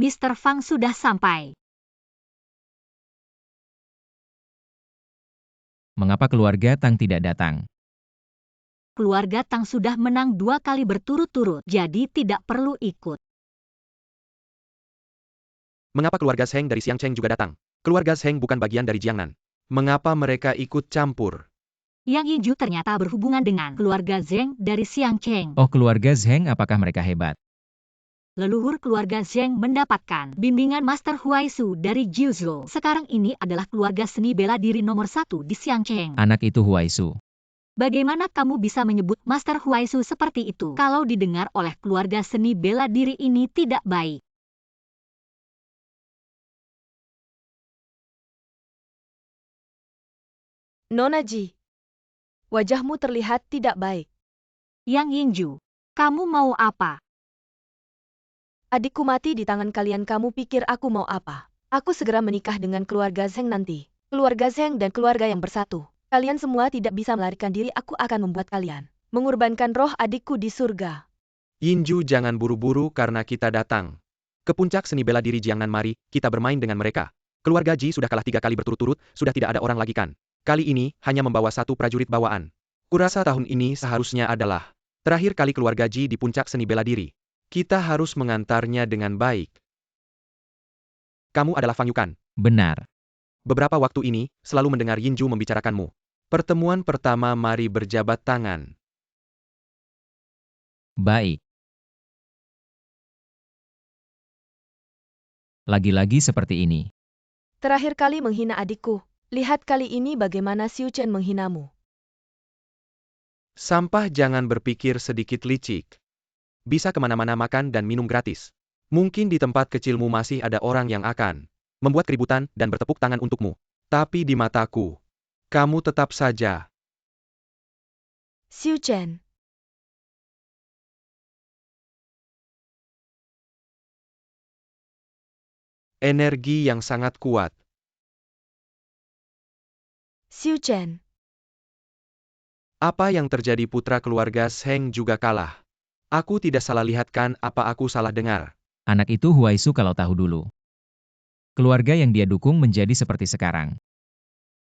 Mr. Fang sudah sampai. Mengapa keluarga Tang tidak datang? Keluarga Tang sudah menang 2 kali berturut-turut, jadi tidak perlu ikut. Mengapa keluarga Zheng dari Xiangcheng juga datang? Keluarga Zheng bukan bagian dari Jiangnan. Mengapa mereka ikut campur? Yang Yiju ternyata berhubungan dengan keluarga Zheng dari Xiangcheng. Oh, keluarga Zheng, apakah mereka hebat? Leluhur keluarga Zheng mendapatkan bimbingan Master Huaisu dari Jiuzhou. Sekarang ini adalah keluarga seni bela diri nomor 1 di Xiangcheng. Anak itu Huaisu. Bagaimana kamu bisa menyebut Master Huaisu seperti itu? Kalau didengar oleh keluarga seni bela diri ini tidak baik. Nona Ji, wajahmu terlihat tidak baik. Yang Yingju, kamu mau apa? Adikku mati di tangan kalian, kamu pikir aku mau apa? Aku segera menikah dengan keluarga Zheng nanti. Keluarga Zheng dan keluarga yang bersatu. Kalian semua tidak bisa melarikan diri, aku akan membuat kalian mengorbankan roh adikku di surga. Yinju, jangan buru-buru karena kita datang ke puncak seni bela diri Jiangnan. Mari, kita bermain dengan mereka. Keluarga Ji sudah kalah 3 kali berturut-turut, sudah tidak ada orang lagi kan? Kali ini, hanya membawa 1 prajurit bawaan. Kurasa tahun ini seharusnya adalah terakhir kali keluarga Ji di puncak seni bela diri. Kita harus mengantarnya dengan baik. Kamu adalah Fang Yukan. Benar. Beberapa waktu ini, selalu mendengar Yinju membicarakanmu. Pertemuan pertama, mari berjabat tangan. Baik. Lagi-lagi seperti ini. Terakhir kali menghina adikku. Lihat kali ini bagaimana Xiu Chen menghinamu. Sampah, jangan berpikir sedikit licik. Bisa kemana-mana makan dan minum gratis. Mungkin di tempat kecilmu masih ada orang yang akan membuat keributan dan bertepuk tangan untukmu. Tapi di mataku, kamu tetap saja. Xiu Chen. Energi yang sangat kuat. Xiu Chen. Apa yang terjadi? Putra keluarga Zheng juga kalah. Aku tidak salah lihat kan? Apa aku salah dengar? Anak itu Huaisu kalau tahu dulu. Keluarga yang dia dukung menjadi seperti sekarang.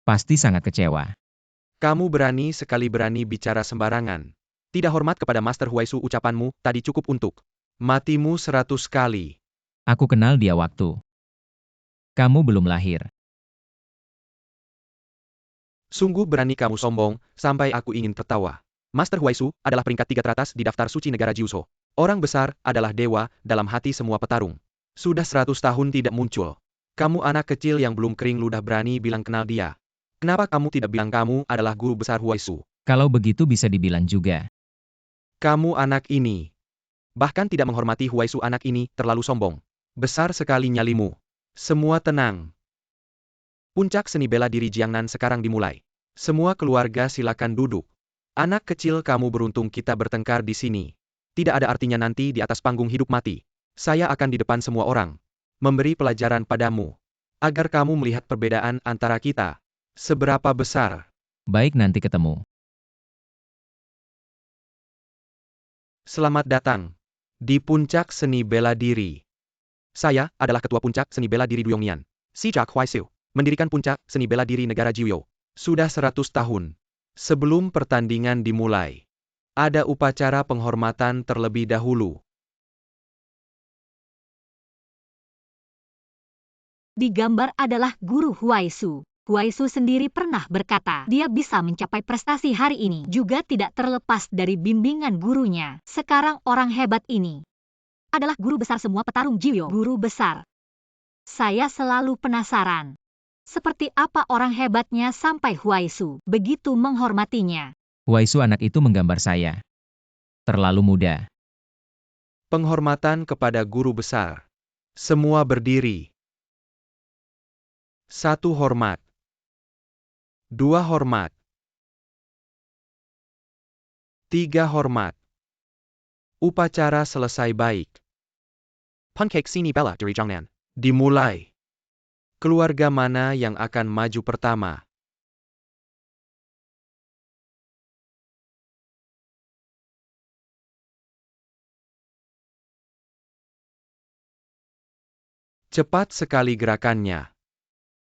Pasti sangat kecewa. Kamu berani sekali berani bicara sembarangan. Tidak hormat kepada Master Huaisu. Ucapanmu tadi cukup untuk matimu 100 kali. Aku kenal dia waktu kamu belum lahir. Sungguh berani kamu sombong, sampai aku ingin tertawa. Master Huaisu adalah peringkat 3 teratas di daftar suci negara Jiuso. Orang besar adalah dewa dalam hati semua petarung. Sudah 100 tahun tidak muncul. Kamu anak kecil yang belum kering ludah berani bilang kenal dia. Kenapa kamu tidak bilang kamu adalah guru besar Huaisu? Kalau begitu bisa dibilang juga. Kamu anak ini bahkan tidak menghormati Huaisu. Anak ini terlalu sombong. Besar sekali nyalimu. Semua tenang. Puncak seni bela diri Jiangnan sekarang dimulai. Semua keluarga silakan duduk. Anak kecil, kamu beruntung kita bertengkar di sini. Tidak ada artinya nanti di atas panggung hidup mati. Saya akan di depan semua orang memberi pelajaran padamu. Agar kamu melihat perbedaan antara kita. Seberapa besar. Baik, nanti ketemu. Selamat datang di puncak seni bela diri. Saya adalah ketua puncak seni bela diri Duyongnian. Sejak Huaisu mendirikan puncak seni bela diri negara Jiuyou. Sudah 100 tahun. Sebelum pertandingan dimulai, ada upacara penghormatan terlebih dahulu. Di gambar adalah guru Huaisu. Huaisu sendiri pernah berkata, dia bisa mencapai prestasi hari ini juga tidak terlepas dari bimbingan gurunya. Sekarang orang hebat ini adalah guru besar semua petarung Jiuyou. Guru besar. Saya selalu penasaran. Seperti apa orang hebatnya sampai Huaisu begitu menghormatinya. Huaisu anak itu menggambar saya. Terlalu muda. Penghormatan kepada guru besar. Semua berdiri. 1 hormat. 2 hormat. 3 hormat. Upacara selesai baik. Puncak seni bela diri Jiangnan dimulai. Keluarga mana yang akan maju pertama? Cepat sekali gerakannya.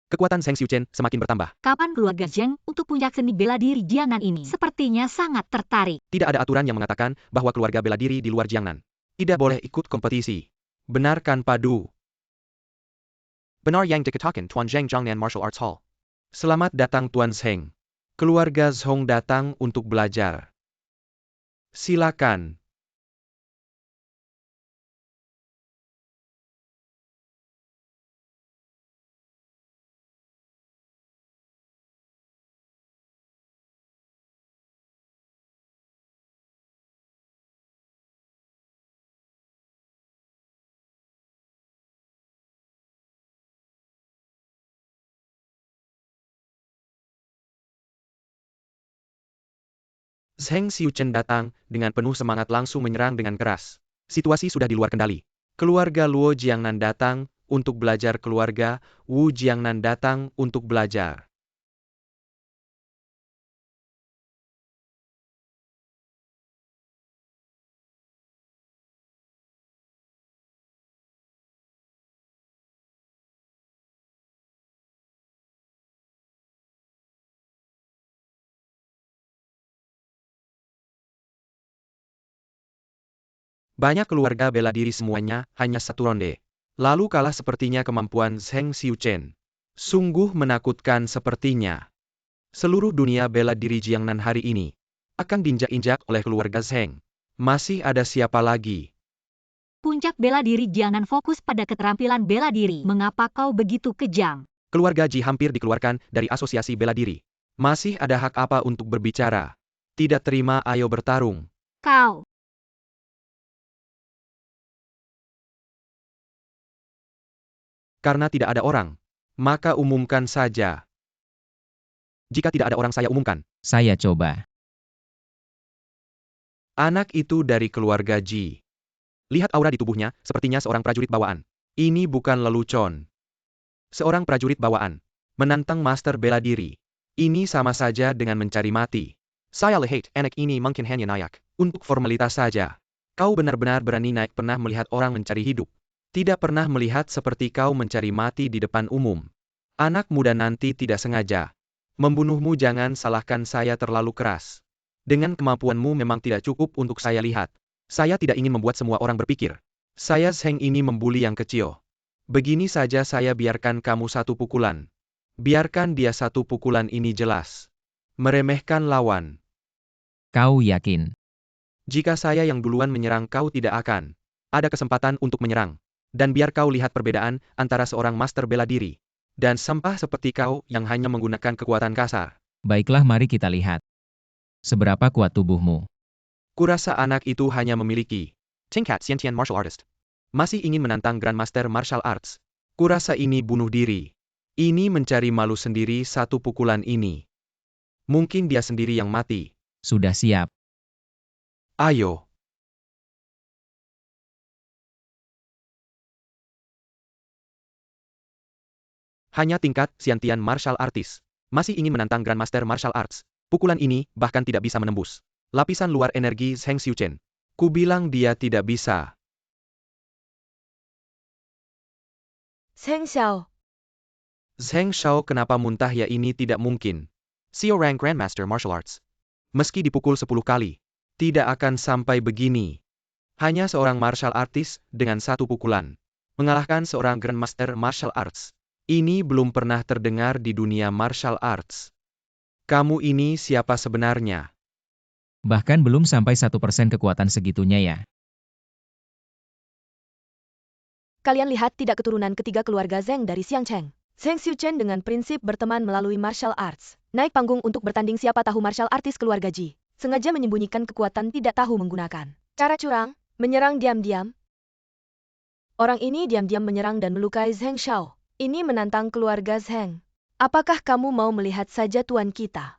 Kekuatan Zheng Xiuchen semakin bertambah. Kapan keluarga Zheng untuk puncak seni bela diri Jiangnan ini? Sepertinya sangat tertarik. Tidak ada aturan yang mengatakan bahwa keluarga bela diri di luar Jiangnan tidak boleh ikut kompetisi. Benar kan, Padu? Benar yang dikatakan Tuan Zheng Jiangnan Martial Arts Hall. Selamat datang Tuan Zheng. Keluarga Zhong datang untuk belajar. Silakan. Zheng Xiuchen datang, dengan penuh semangat langsung menyerang dengan keras. Situasi sudah di luar kendali. Keluarga Luo Jiangnan datang, untuk belajar keluarga Wu Jiangnan datang untuk belajar. Banyak keluarga bela diri semuanya, hanya satu ronde. Lalu kalah sepertinya kemampuan Zheng Xiuchen. Sungguh menakutkan sepertinya. Seluruh dunia bela diri Jiangnan hari ini akan diinjak-injak oleh keluarga Zheng. Masih ada siapa lagi? Puncak bela diri jangan fokus pada keterampilan bela diri. Mengapa kau begitu kejam? Keluarga Ji hampir dikeluarkan dari asosiasi bela diri. Masih ada hak apa untuk berbicara? Tidak terima, ayo bertarung. Kau. Karena tidak ada orang, maka umumkan saja. Jika tidak ada orang, saya umumkan. Saya coba. Anak itu dari keluarga Ji. Lihat aura di tubuhnya, sepertinya seorang prajurit bawaan. Ini bukan lelucon. Seorang prajurit bawaan menantang master bela diri. Ini sama saja dengan mencari mati. Saya lihat anak ini mungkin hanya naik untuk formalitas saja. Kau benar-benar berani naik, pernah melihat orang mencari hidup. Tidak pernah melihat seperti kau mencari mati di depan umum. Anak muda nanti tidak sengaja membunuhmu, jangan salahkan saya terlalu keras. Dengan kemampuanmu memang tidak cukup untuk saya lihat. Saya tidak ingin membuat semua orang berpikir saya Zheng ini membuli yang kecil. Begini saja saya biarkan kamu satu pukulan. Biarkan dia satu pukulan, ini jelas meremehkan lawan. Kau yakin? Jika saya yang duluan menyerang, kau tidak akan ada kesempatan untuk menyerang. Dan biar kau lihat perbedaan antara seorang master bela diri dan sampah seperti kau yang hanya menggunakan kekuatan kasar. Baiklah, mari kita lihat. Seberapa kuat tubuhmu? Kurasa anak itu hanya memiliki tingkat Xiantian Martial Artist. Masih ingin menantang Grandmaster Martial Arts. Kurasa ini bunuh diri. Ini mencari malu sendiri, satu pukulan ini. Mungkin dia sendiri yang mati. Sudah siap. Ayo. Hanya tingkat Xiantian Martial Artist. Masih ingin menantang Grandmaster Martial Arts. Pukulan ini bahkan tidak bisa menembus lapisan luar energi Zheng Xiuchen. Kubilang dia tidak bisa. Zheng Xiao. Zheng Xiao, kenapa muntah ya? Ini tidak mungkin. Xiao Rang Grandmaster Martial Arts. Meski dipukul 10 kali, tidak akan sampai begini. Hanya seorang martial artist dengan satu pukulan mengalahkan seorang Grandmaster Martial Arts. Ini belum pernah terdengar di dunia martial arts. Kamu ini siapa sebenarnya? Bahkan belum sampai 1% kekuatan segitunya ya. Kalian lihat tidak keturunan ketiga keluarga Zheng dari Xiangcheng. Zheng Xiuchen dengan prinsip berteman melalui martial arts. Naik panggung untuk bertanding, siapa tahu martial artis keluarga Ji. Sengaja menyembunyikan kekuatan, tidak tahu menggunakan cara curang, menyerang diam-diam. Orang ini diam-diam menyerang dan melukai Zheng Xiao. Ini menantang keluarga Zheng. Apakah kamu mau melihat saja tuan kita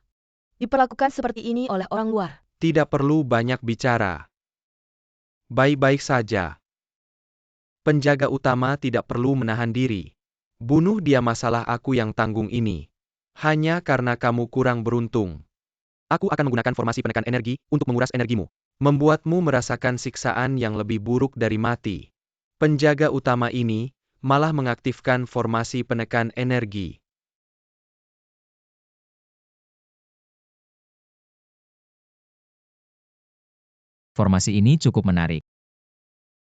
diperlakukan seperti ini oleh orang luar? Tidak perlu banyak bicara. Baik-baik saja. Penjaga utama tidak perlu menahan diri. Bunuh dia, masalah aku yang tanggung ini. Hanya karena kamu kurang beruntung. Aku akan menggunakan formasi penekan energi untuk menguras energimu. Membuatmu merasakan siksaan yang lebih buruk dari mati. Penjaga utama ini malah mengaktifkan formasi penekan energi. Formasi ini cukup menarik.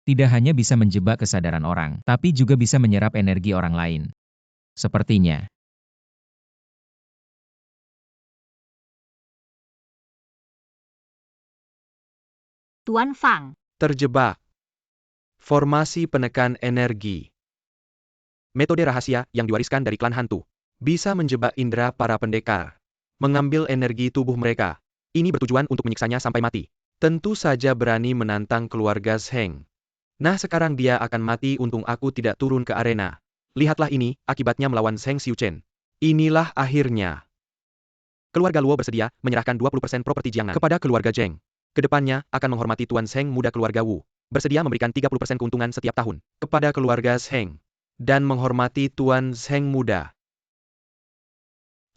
Tidak hanya bisa menjebak kesadaran orang, tapi juga bisa menyerap energi orang lain. Sepertinya. Tuan Fang. Terjebak. Formasi penekan energi. Metode rahasia yang diwariskan dari klan hantu. Bisa menjebak indera para pendekar. Mengambil energi tubuh mereka. Ini bertujuan untuk menyiksanya sampai mati. Tentu saja berani menantang keluarga Zheng. Nah, sekarang dia akan mati, untung aku tidak turun ke arena. Lihatlah ini, akibatnya melawan Zheng Xiuchen. Inilah akhirnya. Keluarga Luo bersedia menyerahkan 20% properti Jiangnan kepada keluarga Zheng. Kedepannya akan menghormati Tuan Zheng muda keluarga Wu. Bersedia memberikan 30% keuntungan setiap tahun kepada keluarga Zheng. Dan menghormati Tuan Zheng muda.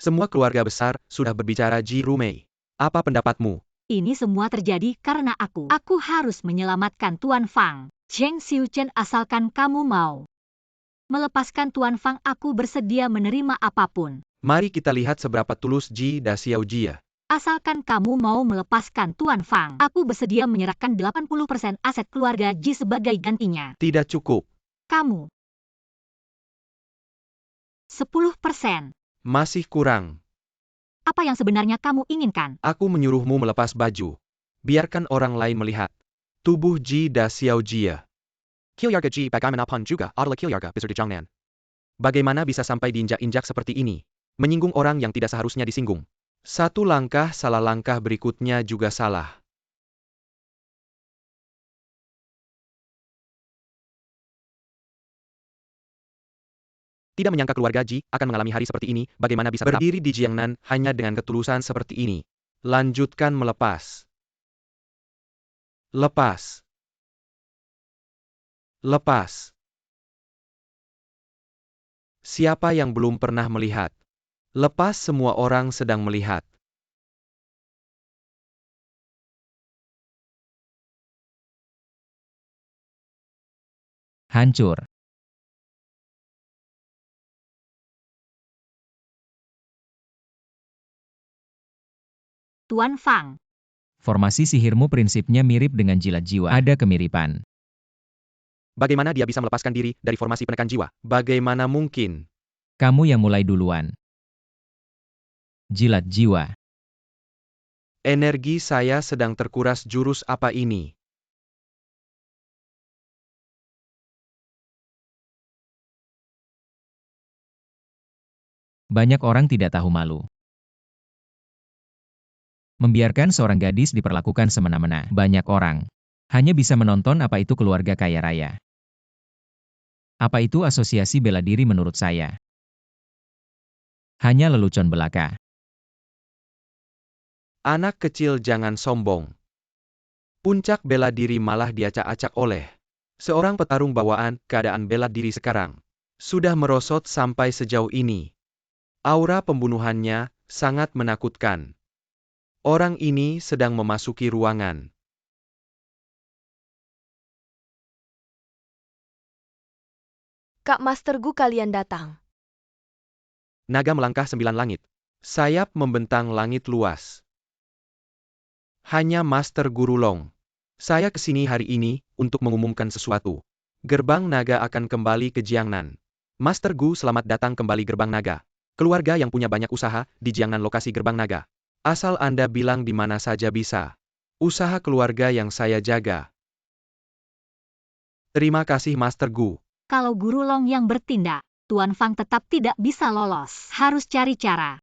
Semua keluarga besar sudah berbicara Ji Rumei. Apa pendapatmu? Ini semua terjadi karena aku. Aku harus menyelamatkan Tuan Fang. Zheng Xiuchen, asalkan kamu mau melepaskan Tuan Fang, aku bersedia menerima apapun. Mari kita lihat seberapa tulus Ji Da Xiaojia. Asalkan kamu mau melepaskan Tuan Fang, aku bersedia menyerahkan 80% aset keluarga Ji sebagai gantinya. Tidak cukup. Kamu 10%. Masih kurang. Apa yang sebenarnya kamu inginkan? Aku menyuruhmu melepas baju. Biarkan orang lain melihat tubuh Ji Da Xiaojia. Kilyarga Ji bagaimanapun juga adalah Kilyarga besar di Jiangnan. Bagaimana bisa sampai diinjak-injak seperti ini? Menyinggung orang yang tidak seharusnya disinggung. Satu langkah salah, langkah berikutnya juga salah. Tidak menyangka keluarga Ji akan mengalami hari seperti ini. Bagaimana bisa berdiri di Jiangnan hanya dengan ketulusan seperti ini? Lanjutkan melepas. Lepas. Lepas. Siapa yang belum pernah melihat? Lepas, semua orang sedang melihat. Hancur. Tuan Fang, Formasi sihirmu prinsipnya mirip dengan jilat jiwa. Ada kemiripan. Bagaimana dia bisa melepaskan diri dari formasi penekan jiwa? Bagaimana mungkin? Kamu yang mulai duluan. Jilat jiwa. Energi saya sedang terkuras. Jurus apa ini? Banyak orang tidak tahu malu. Membiarkan seorang gadis diperlakukan semena-mena. Banyak orang hanya bisa menonton. Apa itu keluarga kaya raya? Apa itu asosiasi bela diri menurut saya? Hanya lelucon belaka. Anak kecil, jangan sombong. Puncak bela diri malah diacak-acak oleh seorang petarung bawaan. Keadaan bela diri sekarang sudah merosot sampai sejauh ini. Aura pembunuhannya sangat menakutkan. Orang ini sedang memasuki ruangan. Kak Master Gu, kalian datang. Naga melangkah 9 langit. Sayap membentang langit luas. Hanya Master Guru Long. Saya kesini hari ini untuk mengumumkan sesuatu. Gerbang Naga akan kembali ke Jiangnan. Master Gu, selamat datang kembali Gerbang Naga. Keluarga yang punya banyak usaha di Jiangnan, lokasi Gerbang Naga. Asal Anda bilang di mana saja bisa. Usaha keluarga yang saya jaga. Terima kasih Master Gu. kalau Guru Long yang bertindak, Tuan Fang tetap tidak bisa lolos. Harus cari cara.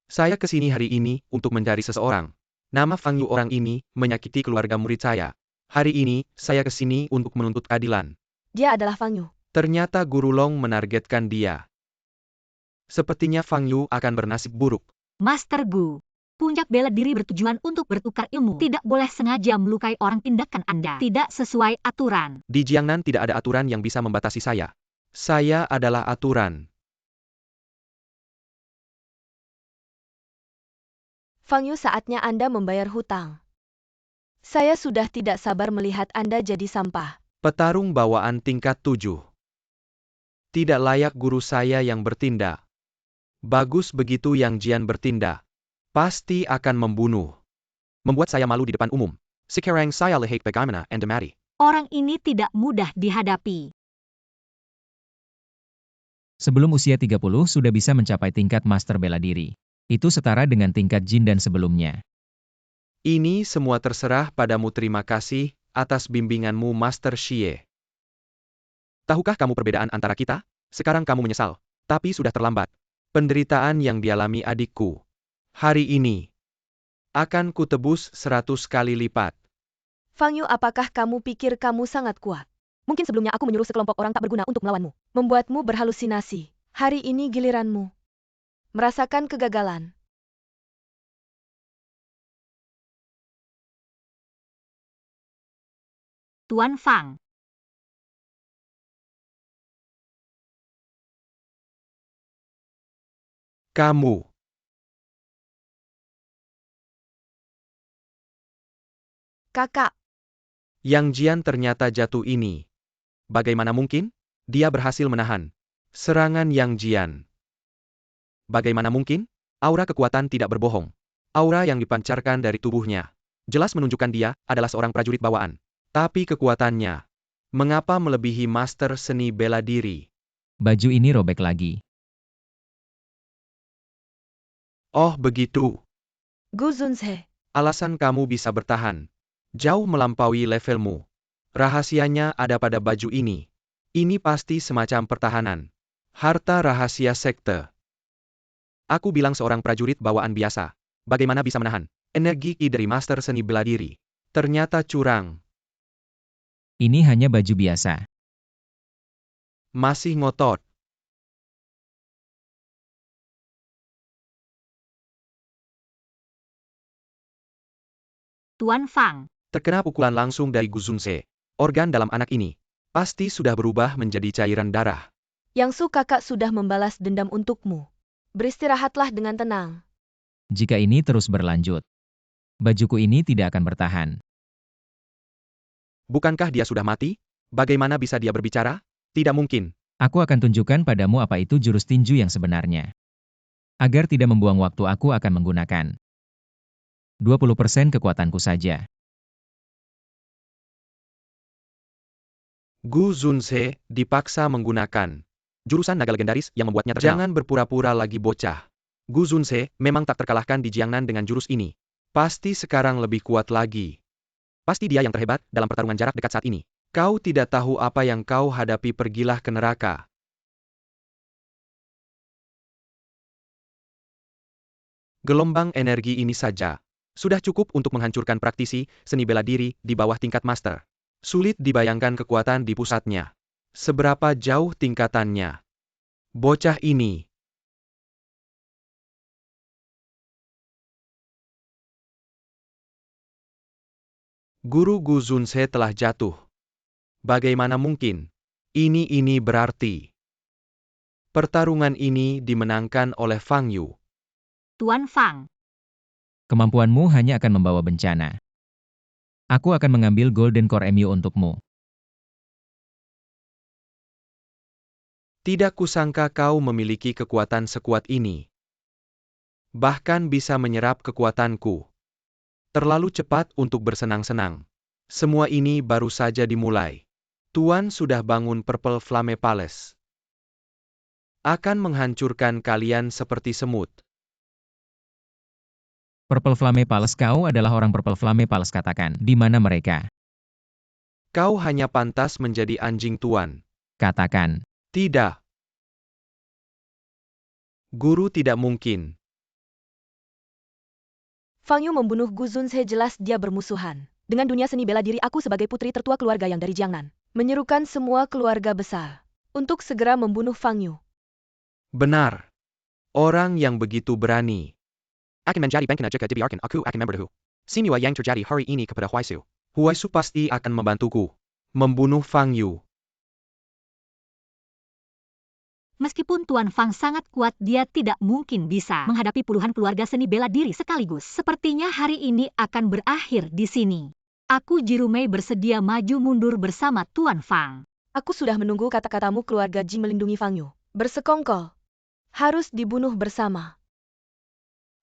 Saya kesini hari ini untuk mencari seseorang. Nama Fang Yu. Orang ini menyakiti keluarga murid saya. Hari ini, saya kesini untuk menuntut keadilan. Dia adalah Fang Yu. Ternyata Guru Long menargetkan dia. Sepertinya Fang Yu akan bernasib buruk. Master Gu, puncak bela diri bertujuan untuk bertukar ilmu. Tidak boleh sengaja melukai orang. Tindakan Anda tidak sesuai aturan. Di Jiangnan tidak ada aturan yang bisa membatasi saya. Saya adalah aturan. Fang Yu, saatnya Anda membayar hutang. Saya sudah tidak sabar melihat Anda jadi sampah. Petarung bawaan tingkat 7. Tidak layak guru saya yang bertindak. Bagus begitu yang Jian bertindak. Pasti akan membunuh. Membuat saya malu di depan umum. Sekarang saya lihat bagaimana Anda mati. Orang ini tidak mudah dihadapi. Sebelum usia 30 sudah bisa mencapai tingkat master bela diri. Itu setara dengan tingkat jin dan sebelumnya. Ini semua terserah padamu. Terima kasih atas bimbinganmu Master Xie. Tahukah kamu perbedaan antara kita? Sekarang kamu menyesal. Tapi sudah terlambat. Penderitaan yang dialami adikku hari ini akan kutebus 100 kali lipat. Fang Yu, apakah kamu pikir kamu sangat kuat? Mungkin sebelumnya aku menyuruh sekelompok orang tak berguna untuk melawanmu. Membuatmu berhalusinasi. Hari ini giliranmu. Merasakan kegagalan. Tuan Fang. Kamu. Kakak, Yang Jian ternyata jatuh ini. Bagaimana mungkin? Dia berhasil menahan serangan Yang Jian. Bagaimana mungkin? Aura kekuatan tidak berbohong. Aura yang dipancarkan dari tubuhnya jelas menunjukkan dia adalah seorang prajurit bawaan. Tapi kekuatannya, mengapa melebihi master seni bela diri? Baju ini robek lagi. Oh begitu. Gu Zunze. Alasan kamu bisa bertahan jauh melampaui levelmu. Rahasianya ada pada baju ini. Ini pasti semacam pertahanan. Harta rahasia sekte. Aku bilang seorang prajurit bawaan biasa. Bagaimana bisa menahan energi ki dari master seni bela diri? Ternyata curang. Ini hanya baju biasa. Masih ngotot. Tuan Fang. Terkena pukulan langsung dari Gu Zunze. Organ dalam anak ini pasti sudah berubah menjadi cairan darah. Yang Su kakak sudah membalas dendam untukmu. Beristirahatlah dengan tenang. Jika ini terus berlanjut, bajuku ini tidak akan bertahan. Bukankah dia sudah mati? Bagaimana bisa dia berbicara? Tidak mungkin. Aku akan tunjukkan padamu apa itu jurus tinju yang sebenarnya. Agar tidak membuang waktu, aku akan menggunakan 20% kekuatanku saja. Gu Zunze dipaksa menggunakan jurusan naga legendaris yang membuatnya terkenal. Jangan berpura-pura lagi bocah. Gu Zunze memang tak terkalahkan di Jiangnan dengan jurus ini. Pasti sekarang lebih kuat lagi. Pasti dia yang terhebat dalam pertarungan jarak dekat saat ini. Kau tidak tahu apa yang kau hadapi, pergilah ke neraka. Gelombang energi ini saja sudah cukup untuk menghancurkan praktisi seni bela diri di bawah tingkat master. Sulit dibayangkan kekuatan di pusatnya. Seberapa jauh tingkatannya? Bocah ini. Guru Gu Zunze telah jatuh. Bagaimana mungkin? Ini berarti pertarungan ini dimenangkan oleh Fang Yu. Tuan Fang. Kemampuanmu hanya akan membawa bencana. Aku akan mengambil Golden Core MU untukmu. Tidak kusangka kau memiliki kekuatan sekuat ini. Bahkan bisa menyerap kekuatanku. Terlalu cepat untuk bersenang-senang. Semua ini baru saja dimulai. Tuan sudah bangun Purple Flame Palace. Akan menghancurkan kalian seperti semut. Purple Flame Palace, kau adalah orang Purple Flame Palace, katakan. Di mana mereka? Kau hanya pantas menjadi anjing tuan. Katakan. Tidak. Guru tidak mungkin. Fang Yu membunuh Gu Zunze, jelas dia bermusuhan dengan dunia seni bela diri. Aku sebagai putri tertua keluarga yang dari Jiangnan menyerukan semua keluarga besar untuk segera membunuh Fang Yu. Benar. Orang yang begitu berani akan menjadi bangkina jika dibiarkan. Aku akan memberitahu semua yang terjadi hari ini kepada Huaisu. Huaisu pasti akan membantuku membunuh Fang Yu. Meskipun Tuan Fang sangat kuat, dia tidak mungkin bisa menghadapi puluhan keluarga seni bela diri sekaligus. Sepertinya hari ini akan berakhir di sini. Aku Jirumei bersedia maju mundur bersama Tuan Fang. Aku sudah menunggu kata-katamu. Keluarga Ji melindungi Fang Yu. Bersekongkol. Harus dibunuh bersama.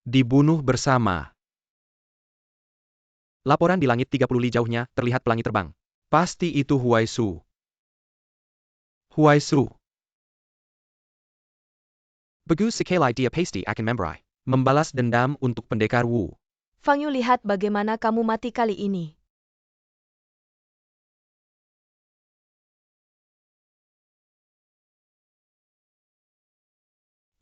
Dibunuh bersama. Laporan di langit 30 li jauhnya, terlihat pelangi terbang. Pasti itu Huaisu. Huaisu. Bagus sekali dia pasti akan memberi. Membalas dendam untuk pendekar Wu. Fang Yu, lihat bagaimana kamu mati kali ini.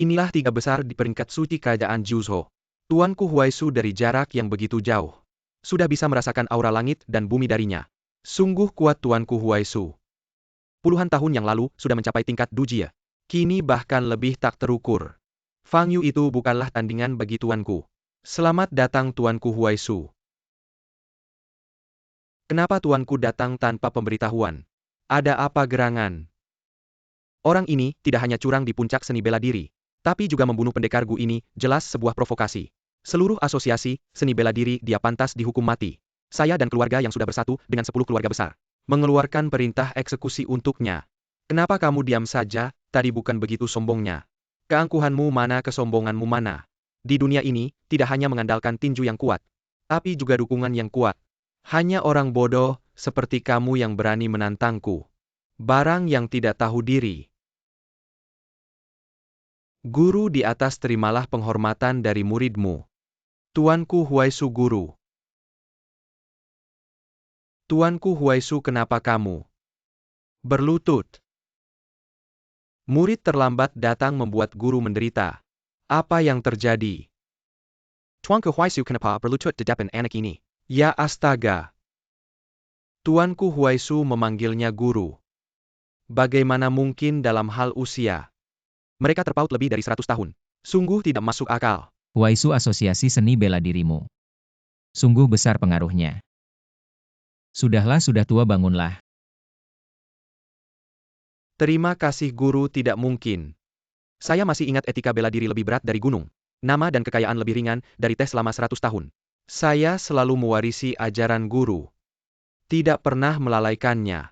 Inilah tiga besar di peringkat suci kerajaan Juzhou. Tuanku Huaisu dari jarak yang begitu jauh. Sudah bisa merasakan aura langit dan bumi darinya. Sungguh kuat Tuanku Huaisu. Puluhan tahun yang lalu sudah mencapai tingkat Dujie. Kini bahkan lebih tak terukur. Fang Yu itu bukanlah tandingan bagi tuanku. Selamat datang Tuanku Huaisu. Kenapa tuanku datang tanpa pemberitahuan? Ada apa gerangan? Orang ini tidak hanya curang di puncak seni bela diri, tapi juga membunuh pendekar Gu ini, jelas sebuah provokasi. Seluruh asosiasi seni bela diri dia pantas dihukum mati. Saya dan keluarga yang sudah bersatu dengan 10 keluarga besar mengeluarkan perintah eksekusi untuknya. Kenapa kamu diam saja? Tadi bukan begitu sombongnya. Keangkuhanmu mana, kesombonganmu mana? Di dunia ini, tidak hanya mengandalkan tinju yang kuat, tapi juga dukungan yang kuat. Hanya orang bodoh seperti kamu yang berani menantangku. Barang yang tidak tahu diri. Guru di atas, terimalah penghormatan dari muridmu. Tuanku Huaisu Guru. Tuanku Huaisu, kenapa kamu berlutut? Murid terlambat datang membuat guru menderita. Apa yang terjadi? Tuanku Huaisu, kenapa berlutut di depan anak ini? Ya astaga. Tuanku Huaisu memanggilnya guru. Bagaimana mungkin dalam hal usia? Mereka terpaut lebih dari 100 tahun. Sungguh tidak masuk akal. Huaisu Asosiasi Seni Bela Dirimu. Sungguh besar pengaruhnya. Sudahlah, sudah tua, bangunlah. Terima kasih guru, tidak mungkin. Saya masih ingat etika bela diri lebih berat dari gunung. Nama dan kekayaan lebih ringan dari teh selama 100 tahun. Saya selalu mewarisi ajaran guru. Tidak pernah melalaikannya.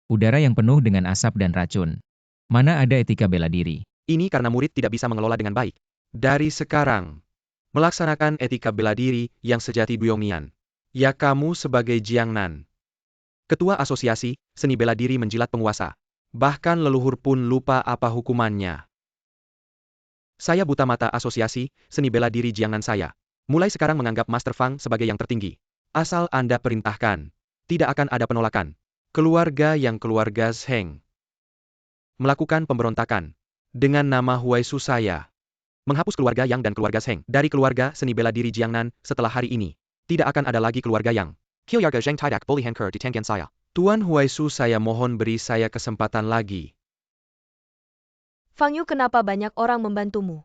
Udara yang penuh dengan asap dan racun. Mana ada etika bela diri? Ini karena murid tidak bisa mengelola dengan baik. Dari sekarang, melaksanakan etika bela diri yang sejati Duyongnian. Ya, kamu sebagai Jiangnan, Ketua Asosiasi Seni Bela Diri menjilat penguasa. Bahkan leluhur pun lupa apa hukumannya. Saya buta mata Asosiasi Seni Bela Diri Jiangnan saya. Mulai sekarang menganggap Master Fang sebagai yang tertinggi. Asal Anda perintahkan, tidak akan ada penolakan. Keluarga Zheng melakukan pemberontakan dengan nama Huaisu saya. Menghapus keluarga Yang dan keluarga Zheng dari keluarga seni bela diri Jiangnan setelah hari ini. Tidak akan ada lagi keluarga Yang. Keluarga Zheng tidak boleh hancur di tangan saya. Tuan Huaisu, saya mohon beri saya kesempatan lagi. Fang Yu, kenapa banyak orang membantumu?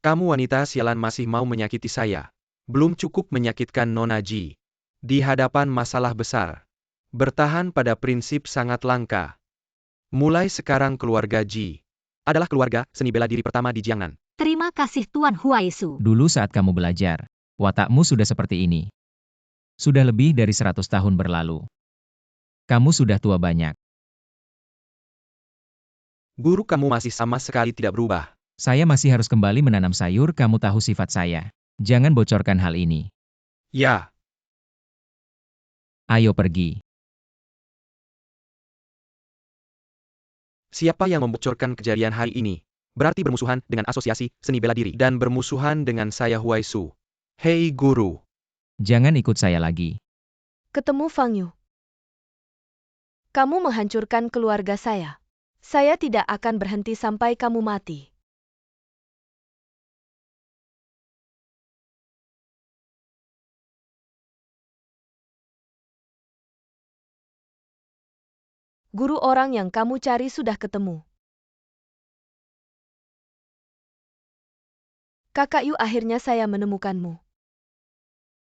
Kamu wanita sialan masih mau menyakiti saya. Belum cukup menyakitkan Nona Ji. Di hadapan masalah besar. Bertahan pada prinsip sangat langka. Mulai sekarang keluarga Ji adalah keluarga seni bela diri pertama di Jiangnan. Terima kasih Tuan Huaisu. Dulu saat kamu belajar, watakmu sudah seperti ini. Sudah lebih dari 100 tahun berlalu. Kamu sudah tua banyak. Guru, kamu masih sama sekali tidak berubah. Saya masih harus kembali menanam sayur, kamu tahu sifat saya. Jangan bocorkan hal ini. Ya. Ayo pergi. Siapa yang membocorkan kejadian hari ini? Berarti bermusuhan dengan asosiasi seni bela diri dan bermusuhan dengan saya Huaisu. Hei guru. Jangan ikut saya lagi. Ketemu Fang Yu. Kamu menghancurkan keluarga saya. Saya tidak akan berhenti sampai kamu mati. Guru orang yang kamu cari sudah ketemu. Kakak Yu, akhirnya saya menemukanmu.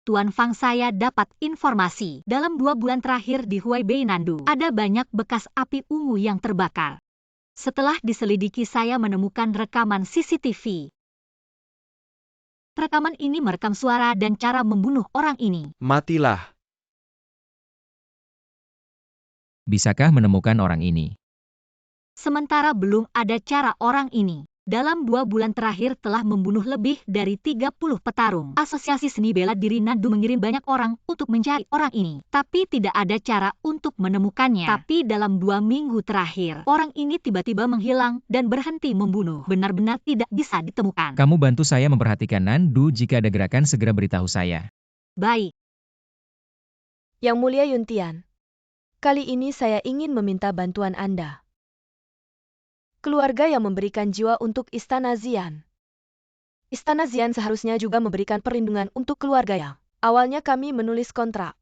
Tuan Fang, saya dapat informasi. Dalam 2 bulan terakhir di Huaibei Nandu, ada banyak bekas api ungu yang terbakar. Setelah diselidiki, saya menemukan rekaman CCTV. Rekaman ini merekam suara dan cara membunuh orang ini. Matilah. Bisakah menemukan orang ini? Sementara belum ada cara orang ini. Dalam 2 bulan terakhir telah membunuh lebih dari 30 petarung. Asosiasi Seni Bela Diri Nandu mengirim banyak orang untuk mencari orang ini. Tapi tidak ada cara untuk menemukannya. Tapi dalam 2 minggu terakhir, orang ini tiba-tiba menghilang dan berhenti membunuh. Benar-benar tidak bisa ditemukan. Kamu bantu saya memperhatikan Nandu, jika ada gerakan segera beritahu saya. Baik. Yang Mulia Yuntian, kali ini saya ingin meminta bantuan Anda. Keluarga yang memberikan jiwa untuk Istana Xian. Istana Xian seharusnya juga memberikan perlindungan untuk keluarga yang. Awalnya kami menulis kontrak.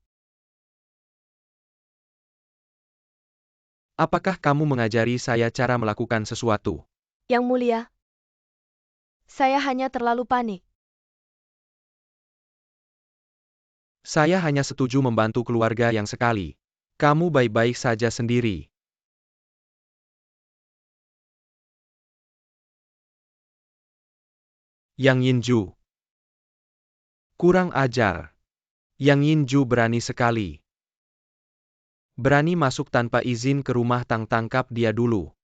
Apakah kamu mengajari saya cara melakukan sesuatu? Yang Mulia, saya hanya terlalu panik. Saya hanya setuju membantu keluarga yang sekali. Kamu baik-baik saja sendiri. Yang Yinju. Kurang ajar. Yang Yinju berani sekali. Berani masuk tanpa izin ke rumah Tang, tangkap dia dulu.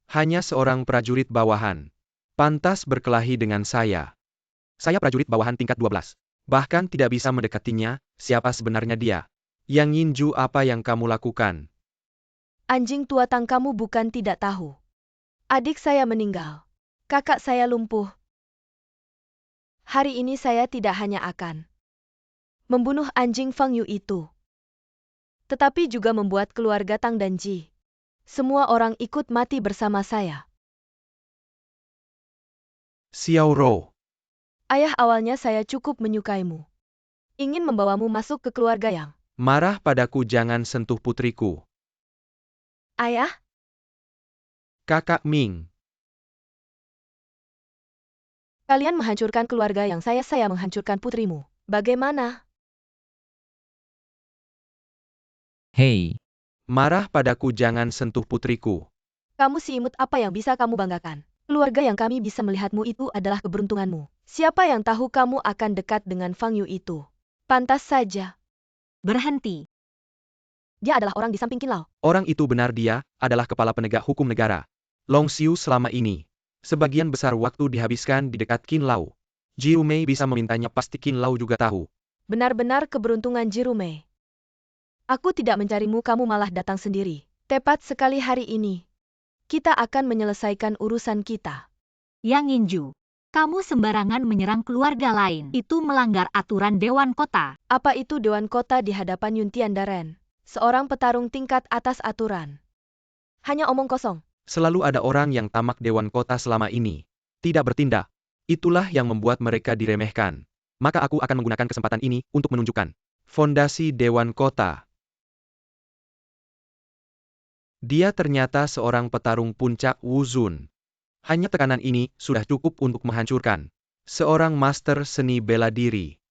Hanya seorang prajurit bawahan. Pantas berkelahi dengan saya. Saya prajurit bawahan tingkat 12. Bahkan tidak bisa mendekatinya, siapa sebenarnya dia? Yang Yinju, apa yang kamu lakukan? Anjing tua Tang, kamu bukan tidak tahu. Adik saya meninggal. Kakak saya lumpuh. Hari ini saya tidak hanya akan membunuh anjing Fang Yu itu, tetapi juga membuat keluarga Tang dan Ji. Semua orang ikut mati bersama saya. Xiao Rou. Ayah, awalnya saya cukup menyukaimu. Ingin membawamu masuk ke keluarga yang... Marah padaku, jangan sentuh putriku. Ayah, Kakak Ming. kalian menghancurkan keluarga yang saya menghancurkan putrimu. Bagaimana? Hei, Marah padaku, jangan sentuh putriku. Kamu si imut, apa yang bisa kamu banggakan? Keluarga yang kami bisa melihatmu itu adalah keberuntunganmu. Siapa yang tahu kamu akan dekat dengan Fang Yu itu? Pantas saja. Berhenti. Dia adalah orang di samping Qin Lao. Orang itu benar, dia adalah kepala penegak hukum negara. Long Xiu selama ini. Sebagian besar waktu dihabiskan di dekat Qin Lao. Ji Rumei bisa memintanya, pasti Qin Lao juga tahu. Benar-benar keberuntungan Ji Rumei. Aku tidak mencarimu, kamu malah datang sendiri. Tepat sekali hari ini. Kita akan menyelesaikan urusan kita. Yang Yinju, kamu sembarangan menyerang keluarga lain. Itu melanggar aturan Dewan Kota. Apa itu Dewan Kota di hadapan Yuntian Daren? Seorang petarung tingkat atas aturan. Hanya omong kosong. Selalu ada orang yang tamak Dewan Kota selama ini. Tidak bertindak. Itulah yang membuat mereka diremehkan. Maka aku akan menggunakan kesempatan ini untuk menunjukkan fondasi Dewan Kota. Dia ternyata seorang petarung puncak Wuzun. Hanya tekanan ini sudah cukup untuk menghancurkan seorang master seni bela diri.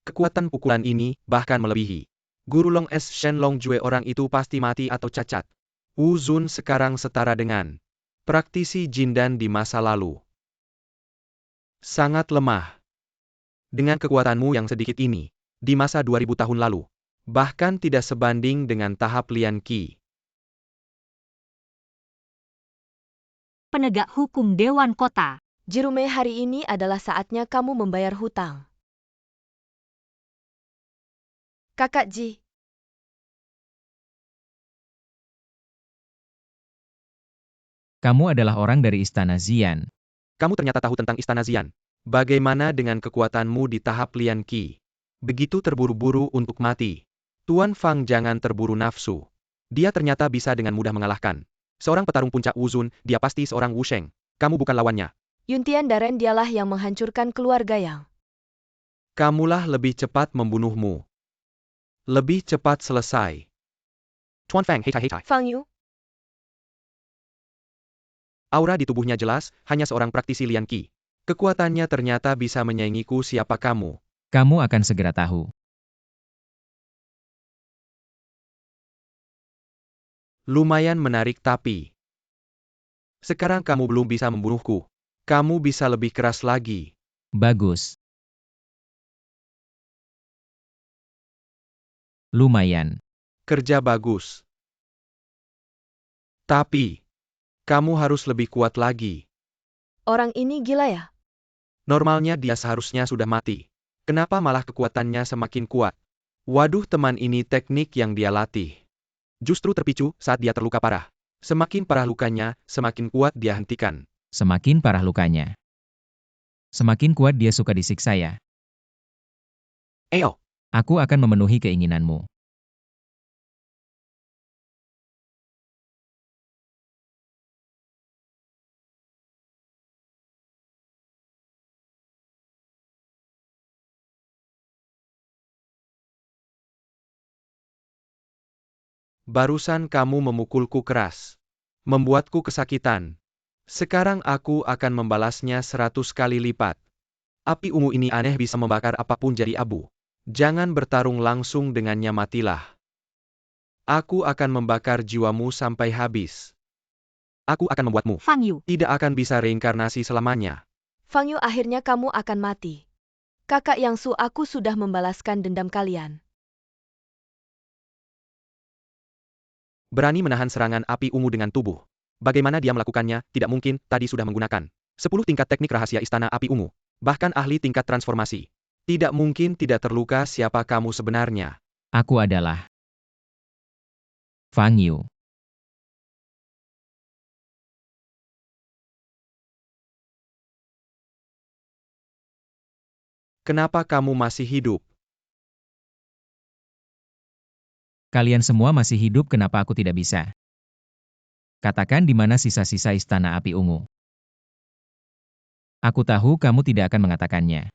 Kekuatan pukulan ini bahkan melebihi Guru Long S Shen Long Jue, orang itu pasti mati atau cacat. Wuzun sekarang setara dengan praktisi Jindan di masa lalu. Sangat lemah. Dengan kekuatanmu yang sedikit ini, di masa 2000 tahun lalu, bahkan tidak sebanding dengan tahap Lian Qi. Penegak hukum Dewan Kota. Ji Rumei, hari ini adalah saatnya kamu membayar hutang. Kakak Ji. kamu adalah orang dari Istana Xian. Kamu ternyata tahu tentang Istana Xian. Bagaimana dengan kekuatanmu di tahap Lian Qi? Begitu terburu-buru untuk mati. Tuan Fang, jangan terburu nafsu. Dia ternyata bisa dengan mudah mengalahkan seorang petarung puncak Wuzun, dia pasti seorang Wusheng. Kamu bukan lawannya. Yuntian Daren, dialah yang menghancurkan keluarga yang... Kamulah lebih cepat membunuhmu. Lebih cepat selesai. Tuan Fang, hei. Fang Yu, Aura di tubuhnya jelas, hanya seorang praktisi Lian Qi. Kekuatannya ternyata bisa menyaingiku. Siapa kamu? Kamu akan segera tahu. Lumayan menarik tapi... Sekarang kamu belum bisa membunuhku. Kamu bisa lebih keras lagi. Bagus. Lumayan. Kerja bagus. Tapi... Kamu harus lebih kuat lagi. orang ini gila ya? Normalnya dia seharusnya sudah mati. Kenapa malah kekuatannya semakin kuat? Waduh, teman ini teknik yang dia latih. Justru terpicu saat dia terluka parah. Semakin parah lukanya, semakin kuat dia hentikan. Semakin parah lukanya, semakin kuat dia suka disiksa ya. Eo, Aku akan memenuhi keinginanmu. Barusan kamu memukulku keras. Membuatku kesakitan. Sekarang aku akan membalasnya 100 kali lipat. Api ungu ini aneh bisa membakar apapun jadi abu. Jangan bertarung langsung dengannya, matilah. Aku akan membakar jiwamu sampai habis. Aku akan membuatmu Fang Yu, tidak akan bisa reinkarnasi selamanya. Fang Yu, akhirnya kamu akan mati. Kakak Yang Su, aku sudah membalaskan dendam kalian. Berani menahan serangan api ungu dengan tubuh. Bagaimana dia melakukannya? Tidak mungkin, tadi sudah menggunakan 10 tingkat teknik rahasia istana api ungu. Bahkan ahli tingkat transformasi. Tidak mungkin tidak terluka. Siapa kamu sebenarnya? Aku adalah Fang Yu. Kenapa kamu masih hidup? Kalian semua masih hidup, kenapa aku tidak bisa? Katakan di mana sisa-sisa istana api ungu. Aku tahu kamu tidak akan mengatakannya.